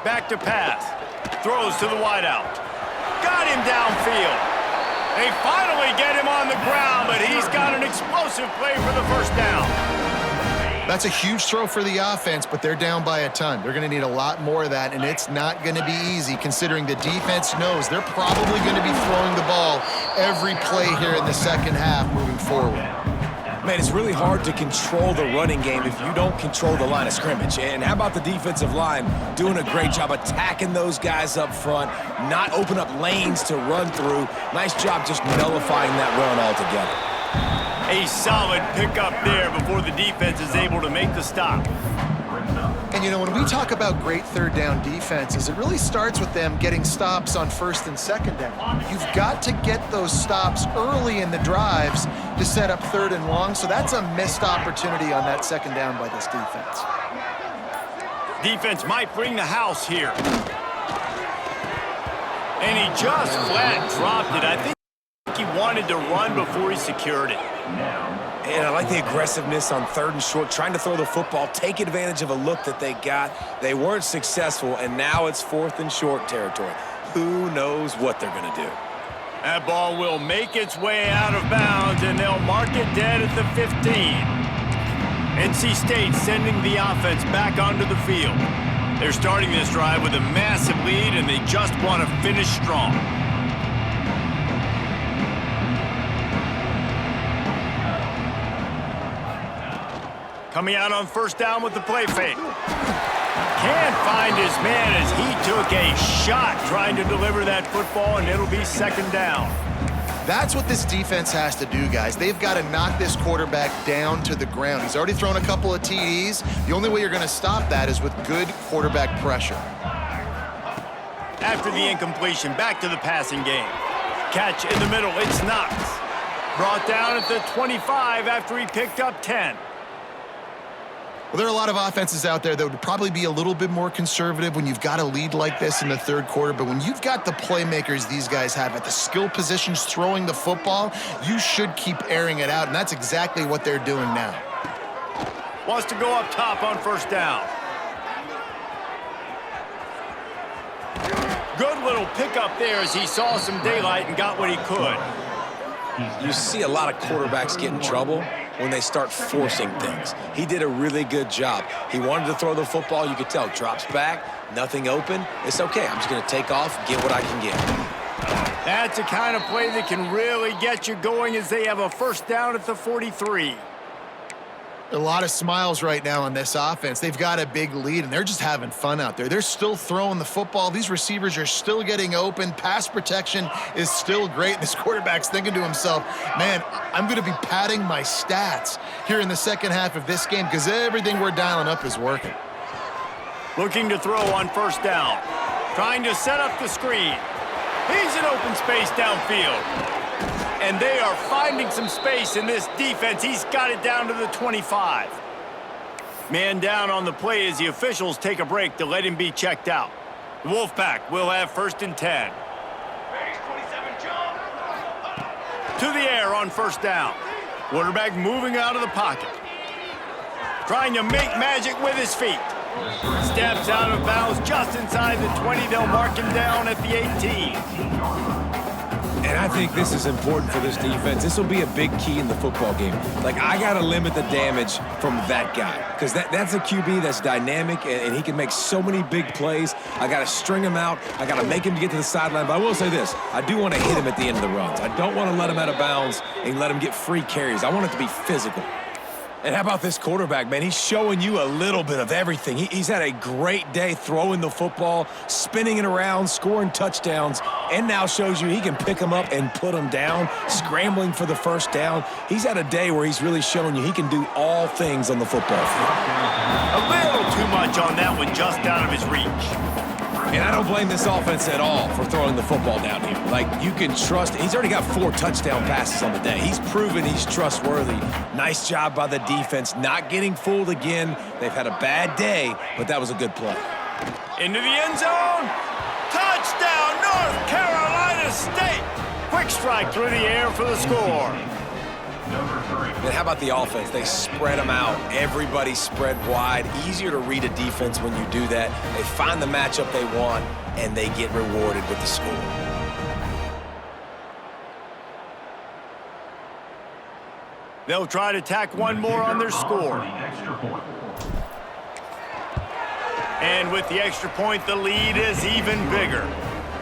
Back to pass. Throws to the wideout. Got him downfield. They finally get him on the ground, but he's got an explosive play for the first down. That's a huge throw for the offense, but they're down by a ton. They're going to need a lot more of that, and it's not going to be easy considering the defense knows they're probably going to be throwing the ball every play here in the second half moving forward. Man, it's really hard to control the running game if you don't control the line of scrimmage. And how about the defensive line doing a great job attacking those guys up front, not open up lanes to run through. Nice job just nullifying that run altogether. A solid pickup there before the defense is able to make the stop. And, you know, when we talk about great third down defenses, it really starts with them getting stops on first and second down. You've got to get those stops early in the drives to set up third and long, so that's a missed opportunity on that second down by this defense. Defense might bring the house here. And he just flat dropped it. I think he wanted to run before he secured it. And I like the aggressiveness on third and short, trying to throw the football, take advantage of a look that they got. They weren't successful, and now it's fourth and short territory. Who knows what they're going to do? That ball will make its way out of bounds, and they'll mark it dead at the 15. NC State sending the offense back onto the field. They're starting this drive with a massive lead, and they just want to finish strong. Coming out on first down with the play fake. Can't find his man as he took a shot trying to deliver that football, and it'll be second down. That's what this defense has to do, guys. They've got to knock this quarterback down to the ground. He's already thrown a couple of TDs. The only way you're going to stop that is with good quarterback pressure. After the incompletion, back to the passing game. Catch in the middle, it's Knox. Brought down at the 25 after he picked up 10. Well, there are a lot of offenses out there that would probably be a little bit more conservative when you've got a lead like this in the third quarter. But when you've got the playmakers these guys have at the skill positions throwing the football, you should keep airing it out, and that's exactly what they're doing now. Wants to go up top on first down. Good little pickup there as he saw some daylight and got what he could. You see a lot of quarterbacks get in trouble when they start forcing things. He did a really good job. He wanted to throw the football. You could tell. Drops back, nothing open. It's okay. I'm just going to take off, get what I can get. That's the kind of play that can really get you going as they have a first down at the 43. A lot of smiles right now on this offense. They've got a big lead, and they're just having fun out there. They're still throwing the football. These receivers are still getting open. Pass protection is still great. This quarterback's thinking to himself, man, I'm going to be padding my stats here in the second half of this game because everything we're dialing up is working. Looking to throw on first down. Trying to set up the screen. He's in open space downfield. And they are finding some space in this defense. He's got it down to the 25. Man down on the play as the officials take a break to let him be checked out. The Wolfpack will have first and 10. To the air on first down. Quarterback moving out of the pocket. Trying to make magic with his feet. Steps out of bounds just inside the 20. They'll mark him down at the 18. And I think this is important for this defense. This will be a big key in the football game. Like, I got to limit the damage from that guy because that's a QB that's dynamic, and he can make so many big plays. I got to string him out. I got to make him get to the sideline. But I will say this. I do want to hit him at the end of the runs. I don't want to let him out of bounds and let him get free carries. I want it to be physical. And how about this quarterback, man? He's showing you a little bit of everything. He's had a great day throwing the football, spinning it around, scoring touchdowns, and now shows you he can pick them up and put them down, scrambling for the first down. He's had a day where he's really showing you he can do all things on the football field. A little too much on that one, just out of his reach. And I don't blame this offense at all for throwing the football down here. Like, you can trust. He's already got 4 touchdown passes on the day. He's proven he's trustworthy. Nice job by the defense, not getting fooled again. They've had a bad day, but that was a good play. Into the end zone. Touchdown, North Carolina State. Quick strike through the air for the score. And how about the offense? They spread them out. Everybody spread wide. Easier to read a defense when you do that. They find the matchup they want, and they get rewarded with the score. They'll try to tack one more on their score. And with the extra point, the lead is even bigger.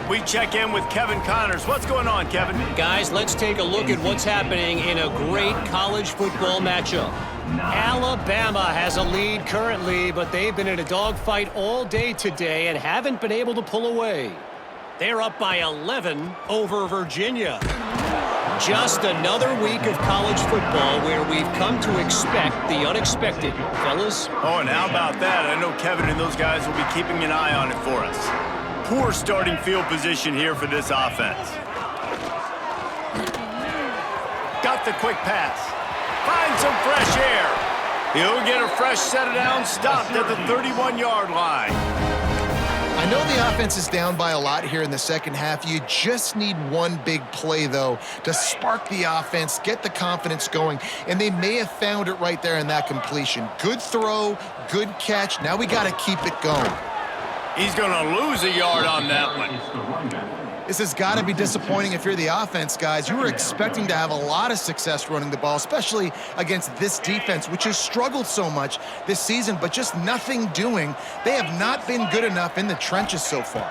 We check in with Kevin Connors. What's going on, Kevin? Guys, let's take a look at what's happening in a great college football matchup. Alabama has a lead currently, but they've been in a dogfight all day today and haven't been able to pull away. They're up by 11 over Virginia. Just another week of college football where we've come to expect the unexpected, fellas. Oh, and how about that? I know Kevin and those guys will be keeping an eye on it for us. Poor starting field position here for this offense. Got the quick pass. Find some fresh air. He'll get a fresh set of downs stopped at the 31-yard line. I know the offense is down by a lot here in the second half. You just need one big play, though, to spark the offense, get the confidence going, and they may have found it right there in that completion. Good throw, good catch. Now we got to keep it going. He's going to lose a yard on that one. This has got to be disappointing if you're the offense, guys. You were expecting to have a lot of success running the ball, especially against this defense, which has struggled so much this season, but just nothing doing. They have not been good enough in the trenches so far.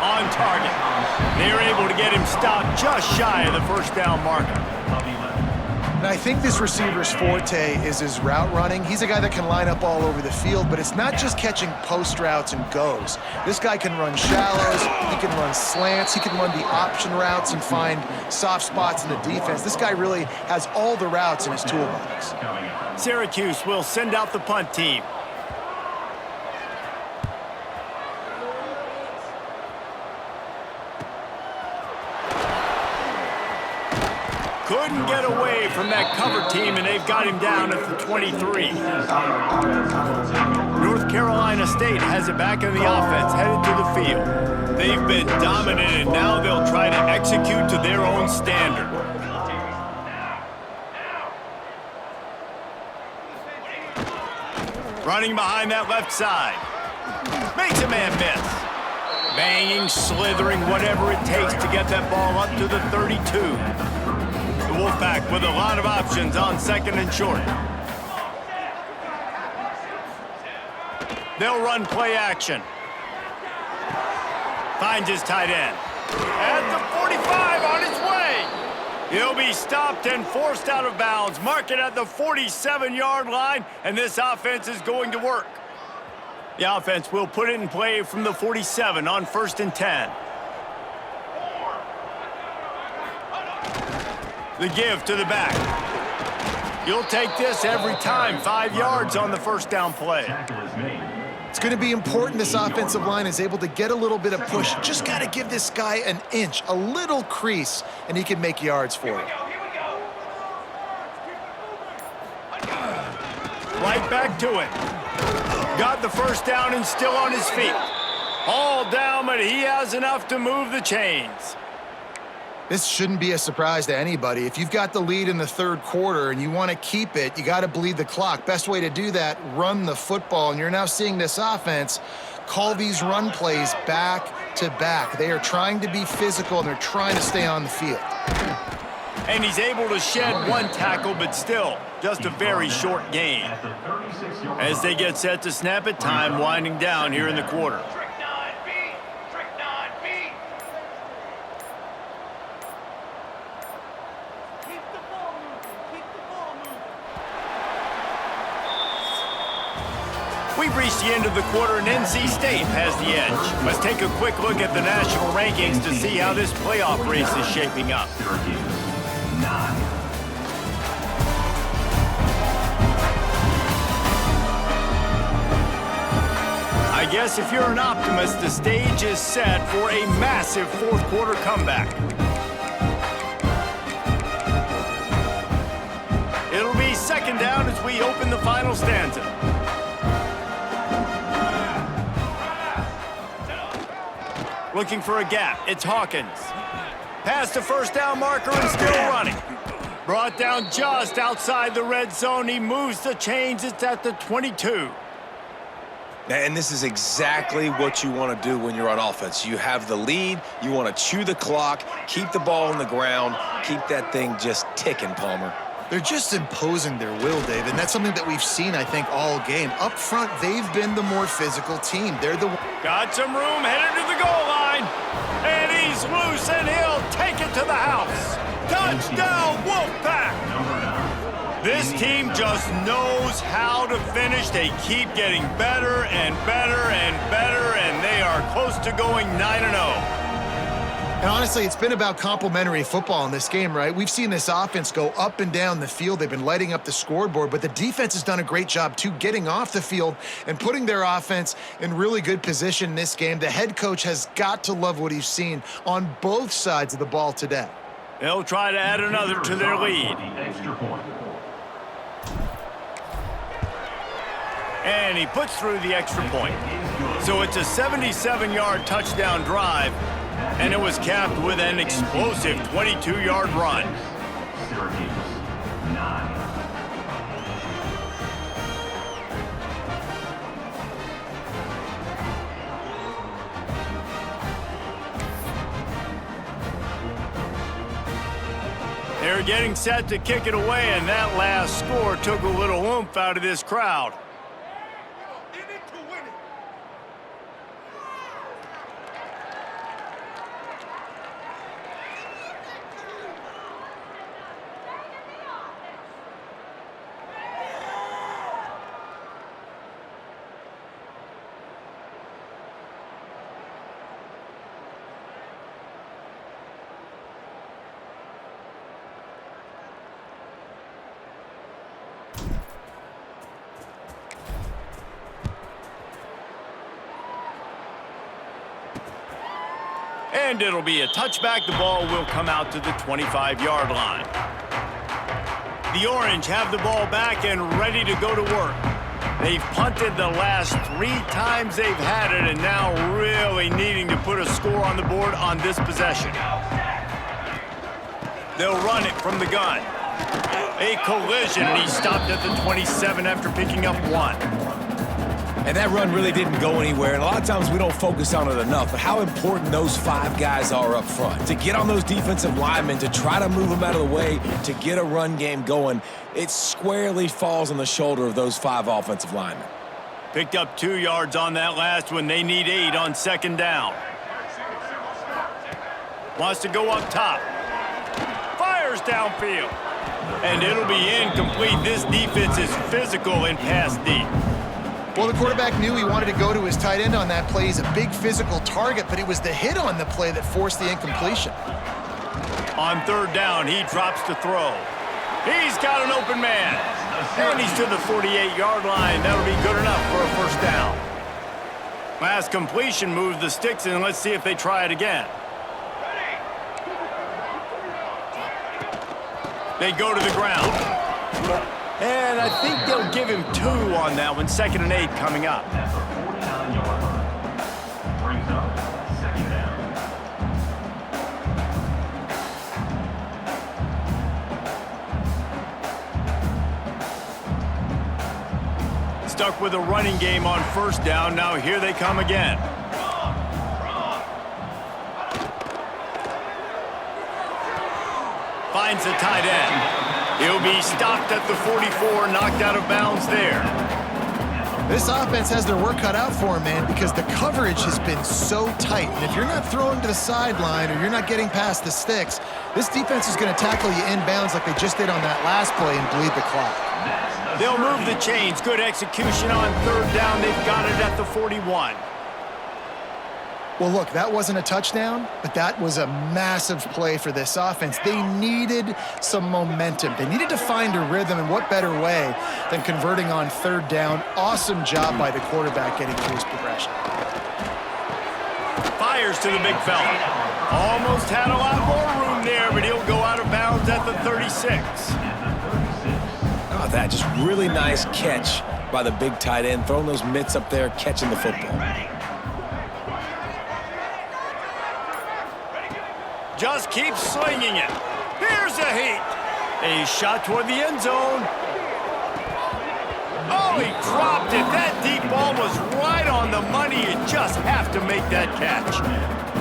On target. They're able to get him stopped just shy of the first down marker. And I think this receiver's forte is his route running. He's a guy that can line up all over the field, but it's not just catching post routes and goes. This guy can run shallows, he can run slants, he can run the option routes and find soft spots in the defense. This guy really has all the routes in his toolbox. Syracuse will send out the punt team. Couldn't get away from that cover team, and they've got him down at the 23. North Carolina State has it back in the offense, headed to the field. They've been dominant, and now they'll try to execute to their own standard. Running behind that left side. Makes a man miss. Banging, slithering, whatever it takes to get that ball up to the 32. The Wolfpack with a lot of options on second and short. They'll run play action. Finds his tight end. At the 45 on his way. He'll be stopped and forced out of bounds. Mark it at the 47-yard line, and this offense is going to work. The offense will put it in play from the 47 on 1st and 10. The give to the back. You'll take this every time. 5 yards on the first down play. It's going to be important this offensive line is able to get a little bit of push. Just got to give this guy an inch, a little crease, and he can make yards for it. Right back to it. Got the first down and still on his feet. All down, but he has enough to move the chains. This shouldn't be a surprise to anybody. If you've got the lead in the third quarter and you want to keep it, you got to bleed the clock. Best way to do that, run the football. And you're now seeing this offense call these run plays back to back. They are trying to be physical, and they're trying to stay on the field. And he's able to shed one tackle, but still, just a very short gain. As they get set to snap it, time winding down here in the quarter. We've reached the end of the quarter, and NC State has the edge. Let's take a quick look at the national rankings to see how this playoff race is shaping up. Syracuse, 9. I guess if you're an optimist, the stage is set for a massive fourth quarter comeback. It'll be second down as we open the final stanza. Looking for a gap, it's Hawkins. Past the first down marker and still running. Brought down just outside the red zone. He moves the chains, it's at the 22. And this is exactly what you want to do when you're on offense. You have the lead, you want to chew the clock, keep the ball on the ground, keep that thing just ticking, Palmer. They're just imposing their will, Dave, and that's something that we've seen, I think, all game. Up front, they've been the more physical team. They're the... Got some room, headed to the goal line. And he's loose, and he'll take it to the house. Touchdown, Wolfpack! This team just knows how to finish. They keep getting better and better and better, and they are close to going 9-0. And honestly, it's been about complementary football in this game, right? We've seen this offense go up and down the field. They've been lighting up the scoreboard, but the defense has done a great job, too, getting off the field and putting their offense in really good position in this game. The head coach has got to love what he's seen on both sides of the ball today. They'll try to add another to their lead. Extra point. And he puts through the extra point. So it's a 77-yard touchdown drive, and it was capped with an explosive 22-yard run. Syracuse, 9. They're getting set to kick it away, and that last score took a little oomph out of this crowd. And it'll be a touchback. The ball will come out to the 25-yard line. The Orange have the ball back and ready to go to work. They've punted the last 3 times they've had it, and now really needing to put a score on the board on this possession. They'll run it from the gun. A collision, and he stopped at the 27 after picking up 1. And that run really didn't go anywhere, and a lot of times we don't focus on it enough, but how important those 5 guys are up front. To get on those defensive linemen, to try to move them out of the way, to get a run game going, it squarely falls on the shoulder of those 5 offensive linemen. Picked up 2 yards on that last one. They need 8 on second down. Wants to go up top. Fires downfield. And it'll be incomplete. This defense is physical and pass deep. Well, the quarterback knew he wanted to go to his tight end on that play. He's a big physical target, but it was the hit on the play that forced the incompletion. On third down, he drops to throw. He's got an open man. And he's to the 48-yard line. That'll be good enough for a first down. Last completion moved the sticks, and let's see if they try it again. They go to the ground. And I think they'll give him 2 on that one. 2nd and 8 coming up. At the 49-yard line. Brings up second down. Stuck with a running game on first down. Now here they come again. Finds the tight end. He'll be stopped at the 44, knocked out of bounds there. This offense has their work cut out for him, man, because the coverage has been so tight. And if you're not throwing to the sideline or you're not getting past the sticks, this defense is going to tackle you inbounds like they just did on that last play and bleed the clock. They'll move the chains. Good execution on third down. They've got it at the 41. Well, look, that wasn't a touchdown, but that was a massive play for this offense. They needed some momentum. They needed to find a rhythm, and what better way than converting on third down. Awesome job by the quarterback getting through his progression. Fires to the big fella. Almost had a lot more room there, but he'll go out of bounds at the 36. Oh, that just really nice catch by the big tight end, throwing those mitts up there, catching the football. Just keep slinging it. Here's a heat. A shot toward the end zone. Oh, he dropped it. That deep ball was right on the money. You just have to make that catch.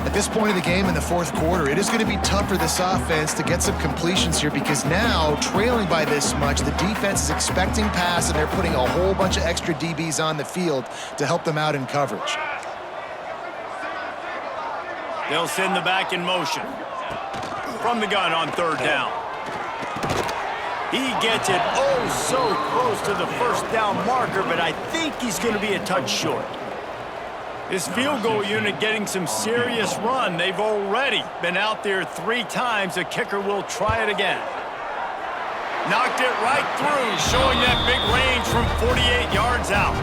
At this point of the game in the fourth quarter, it is going to be tough for this offense to get some completions here because now, trailing by this much, the defense is expecting pass, and they're putting a whole bunch of extra DBs on the field to help them out in coverage. They'll send the back in motion. From the gun on third down. He gets it oh so close to the first down marker, but I think he's going to be a touch short. This field goal unit getting some serious run. They've already been out there 3 times. The kicker will try it again. Knocked it right through, showing that big range from 48 yards out.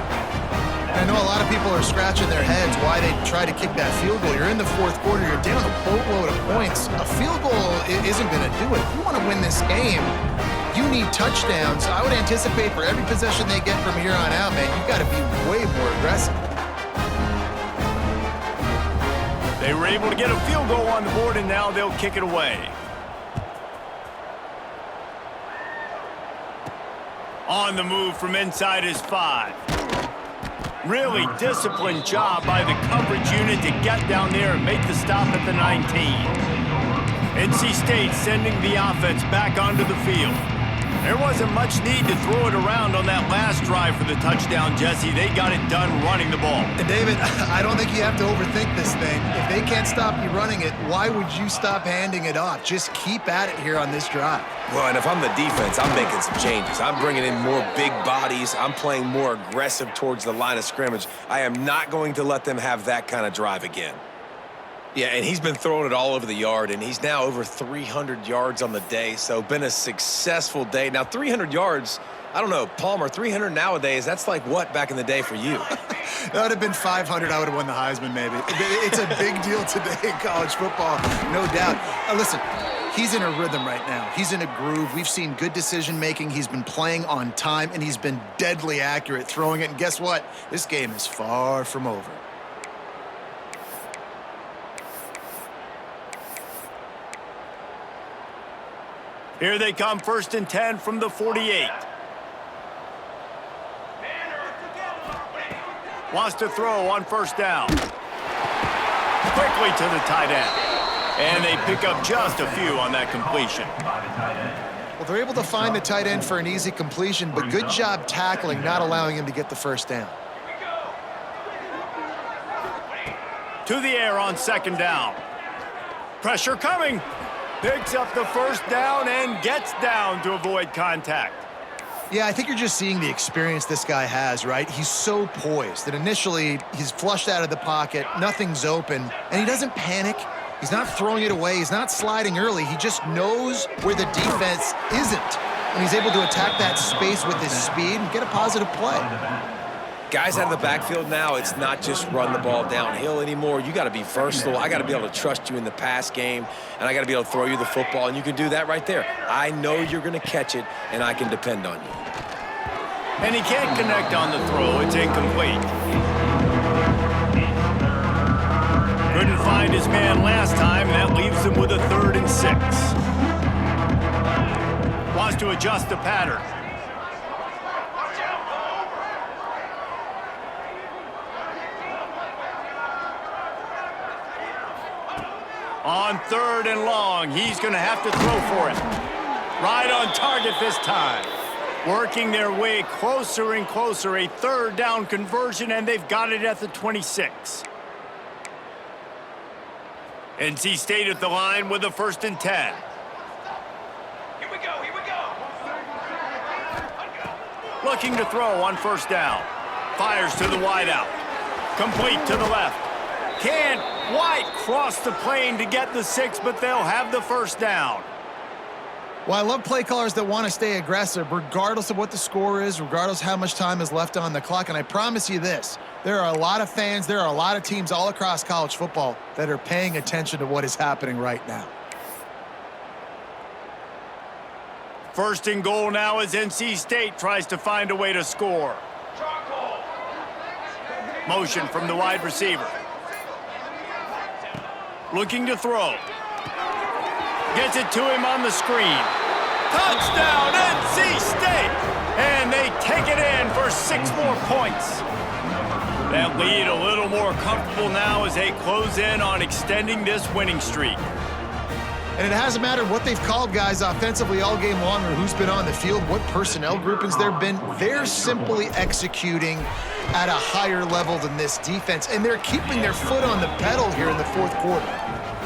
I know a lot of people are scratching their heads why they try to kick that field goal. You're in the fourth quarter. You're down a boatload of points. A field goal isn't going to do it. If you want to win this game, you need touchdowns. I would anticipate for every possession they get from here on out, man, you've got to be way more aggressive. They were able to get a field goal on the board, and now they'll kick it away. On the move from inside his 5. Really disciplined job by the coverage unit to get down there and make the stop at the 19. NC State sending the offense back onto the field. There wasn't much need to throw it around on that last drive for the touchdown, Jesse. They got it done running the ball. And David, I don't think you have to overthink this thing. If they can't stop you running it, why would you stop handing it off? Just keep at it here on this drive. Well, and if I'm the defense, I'm making some changes. I'm bringing in more big bodies. I'm playing more aggressive towards the line of scrimmage. I am not going to let them have that kind of drive again. Yeah, and he's been throwing it all over the yard, and he's now over 300 yards on the day, so been a successful day. Now, 300 yards, I don't know, Palmer, 300 nowadays, that's like what back in the day for you? That would have been 500. I would have won the Heisman, maybe. It's a big deal today in college football, no doubt. Listen, he's in a rhythm right now. He's in a groove. We've seen good decision-making. He's been playing on time, and he's been deadly accurate throwing it. And guess what? This game is far from over. Here they come, 1st and 10 from the 48. Wants to throw on first down. Quickly to the tight end. And they pick up just a few on that completion. Well, they're able to find the tight end for an easy completion, but good job tackling, not allowing him to get the first down. To the air on 2nd down. Pressure coming. Picks up the first down and gets down to avoid contact. Yeah, I think you're just seeing the experience this guy has, right? He's so poised that initially he's flushed out of the pocket, nothing's open, and he doesn't panic. He's not throwing it away. He's not sliding early. He just knows where the defense isn't, and he's able to attack that space with his speed and get a positive play. Guys out of the backfield now, it's not just run the ball downhill anymore. You got to be versatile. I got to be able to trust you in the pass game, and I got to be able to throw you the football, and you can do that right there. I know you're going to catch it, and I can depend on you. And he can't connect on the throw. It's incomplete. Couldn't find his man last time. That leaves him with a 3rd and 6. Wants to adjust the pattern. On 3rd and long, he's going to have to throw for it. Right on target this time. Working their way closer and closer. A 3rd down conversion, and they've got it at the 26. NC State at the line with a 1st and 10. looking to throw on first down. Fires to the wideout. Complete to the left. Can't quite cross the plane to get the 6, but they'll have the first down. Well, I love play callers that want to stay aggressive regardless of what the score is, regardless how much time is left on the clock. And I promise you this, there are a lot of fans, there are a lot of teams all across college football that are paying attention to what is happening right now. First and goal now as NC State tries to find a way to score. Motion from the wide receiver. Looking to throw. Gets it to him on the screen. Touchdown, NC State! And they take it in for 6 more points. That lead a little more comfortable now as they close in on extending this winning streak. And it hasn't mattered what they've called guys offensively all game long or who's been on the field, what personnel groupings there have been. They're simply executing at a higher level than this defense, and they're keeping their foot on the pedal here in the fourth quarter.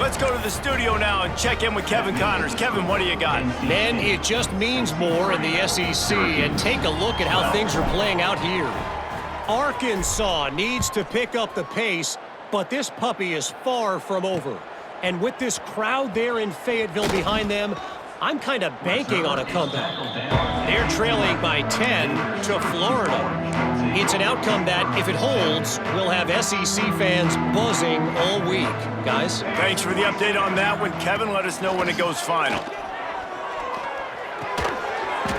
Let's go to the studio now and check in with Kevin Connors. Kevin, what do you got? Men, it just means more in the SEC, and take a look at how things are playing out here. Arkansas needs to pick up the pace, but this puppy is far from over. And with this crowd there in Fayetteville behind them, I'm kind of banking on a comeback. They're trailing by 10 to Florida. It's an outcome that, if it holds, will have SEC fans buzzing all week. Guys? Thanks for the update on that one, Kevin. Let us know when it goes final.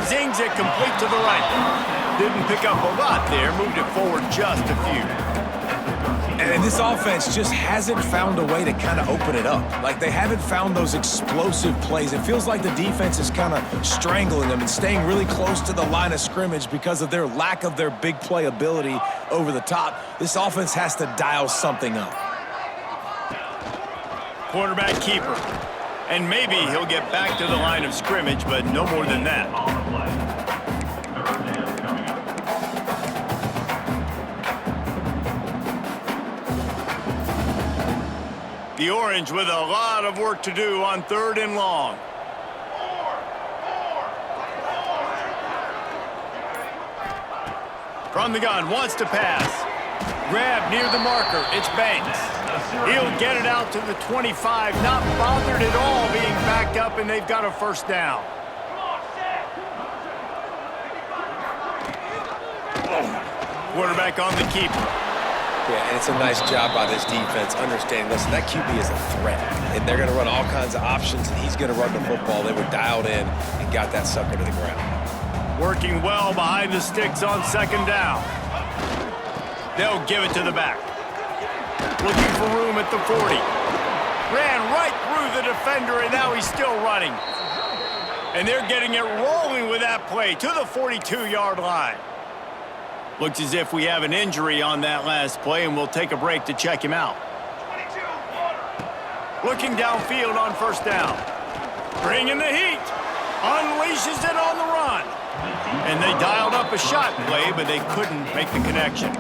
Zings it complete to the right. Didn't pick up a lot there. Moved it forward just a few. And this offense just hasn't found a way to kind of open it up. Like, they haven't found those explosive plays. It feels like the defense is kind of strangling them and staying really close to the line of scrimmage because of their lack of their big play ability over the top. This offense has to dial something up. Quarterback keeper. And maybe he'll get back to the line of scrimmage, but no more than that. The Orange with a lot of work to do on 3rd and long. From the gun, wants to pass. Grab near the marker, it's Banks. He'll get it out to the 25, not bothered at all being backed up, and they've got a first down. Quarterback on the keeper. Yeah, and it's a nice job by this defense understanding, listen, that QB is a threat, and they're going to run all kinds of options, and he's going to run the football. They were dialed in and got that sucker to the ground. Working well behind the sticks on 2nd down. They'll give it to the back. Looking for room at the 40. Ran right through the defender, and now he's still running. And they're getting it rolling with that play to the 42-yard line. Looks as if we have an injury on that last play, and we'll take a break to check him out. Looking downfield on 1st down. Bringing the heat. Unleashes it on the run. And they dialed up a shot play, but they couldn't make the connection.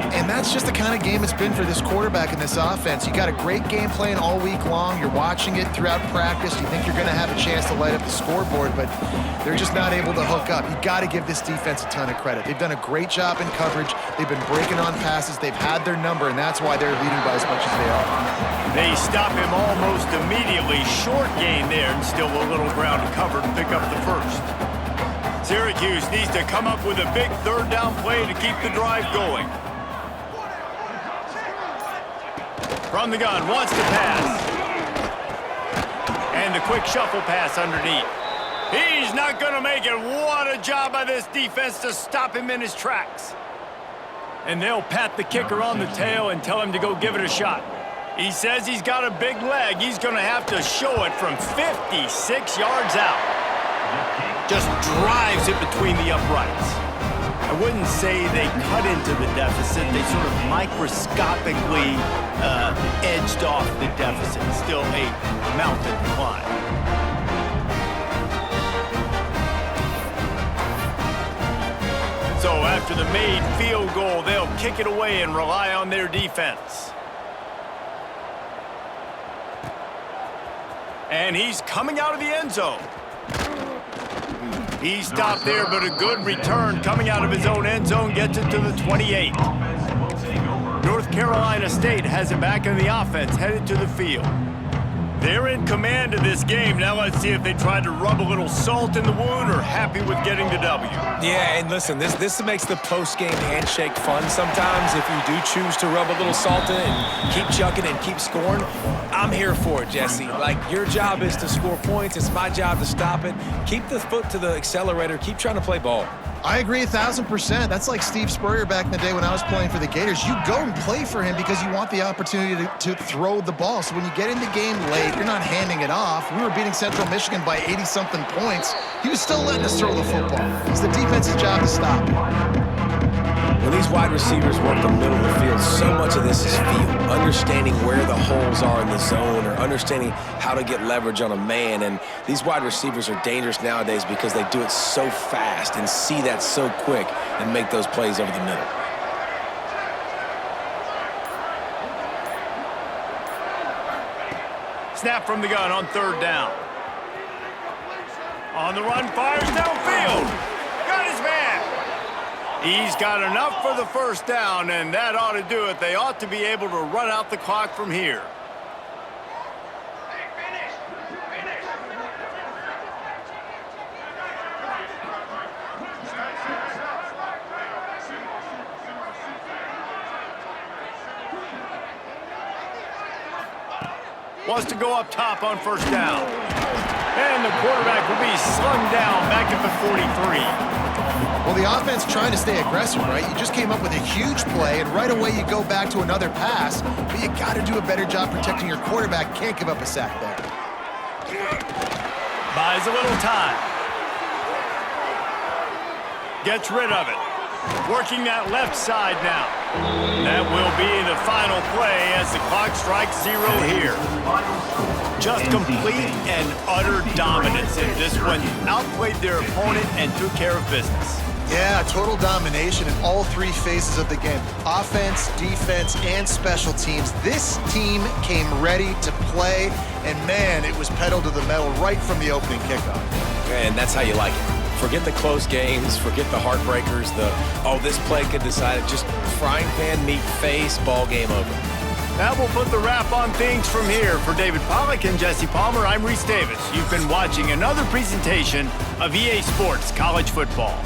And that's just the kind of game it's been for this quarterback in this offense. You got a great game plan all week long. You're watching it throughout practice. You think you're going to have a chance to light up the scoreboard, but they're just not able to hook up. You got to give this defense a ton of credit. They've done a great job in coverage. They've been breaking on passes. They've had their number, and that's why they're leading by as much as they are. They stop him almost immediately. Short gain there, and still a little ground to cover to pick up the first. Syracuse needs to come up with a big 3rd down play to keep the drive going. From the gun, wants to pass. And a quick shuffle pass underneath. He's not going to make it. What a job by this defense to stop him in his tracks. And they'll pat the kicker on the tail and tell him to go give it a shot. He says he's got a big leg. He's going to have to show it from 56 yards out. Just drives it between the uprights. I wouldn't say they cut into the deficit. They sort of microscopically edged off the deficit. Still a mountain to climb. So after the made field goal, they'll kick it away and rely on their defense. And he's coming out of the end zone. He stopped there, but a good return coming out of his own end zone gets it to the 28. North Carolina State has him back in the offense, headed to the field. They're in command of this game. Now let's see if they try to rub a little salt in the wound or happy with getting the W. Yeah, and listen, this makes the post-game handshake fun sometimes if you do choose to rub a little salt in and keep chucking and keep scoring. I'm here for it, Jesse. Like, your job is to score points. It's my job to stop it. Keep the foot to the accelerator. Keep trying to play ball. I agree 1,000%. That's like Steve Spurrier back in the day when I was playing for the Gators. You go and play for him because you want the opportunity to throw the ball. So when you get in the game late, you're not handing it off. We were beating Central Michigan by 80-something points. He was still letting us throw the football. It's the defense's job to stop it. When these wide receivers work the middle of the field, so much of this is feel, understanding where the holes are in the zone or understanding how to get leverage on a man. And these wide receivers are dangerous nowadays because they do it so fast and see that so quick and make those plays over the middle. Snap from the gun on 3rd down. On the run, fires downfield. Got his man. He's got enough for the 1st down, and that ought to do it. They ought to be able to run out the clock from here. Wants to go up top on 1st down. And the quarterback will be slung down back at the 43. Well, the offense trying to stay aggressive, right? You just came up with a huge play, and right away you go back to another pass, but you got to do a better job protecting your quarterback. Can't give up a sack there. Buys a little time. Gets rid of it. Working that left side now. That will be the final play as the clock strikes 0 here. Just complete and utter dominance in this one. Outplayed their opponent and took care of business. Yeah, total domination in all 3 phases of the game. Offense, defense, and special teams. This team came ready to play, and man, it was pedal to the metal right from the opening kickoff. And that's how you like it. Forget the close games, forget the heartbreakers, this play could decide it. Just frying pan, meat face, ball game over. That will put the wrap on things from here. For David Pollack and Jesse Palmer, I'm Reese Davis. You've been watching another presentation of EA Sports College Football.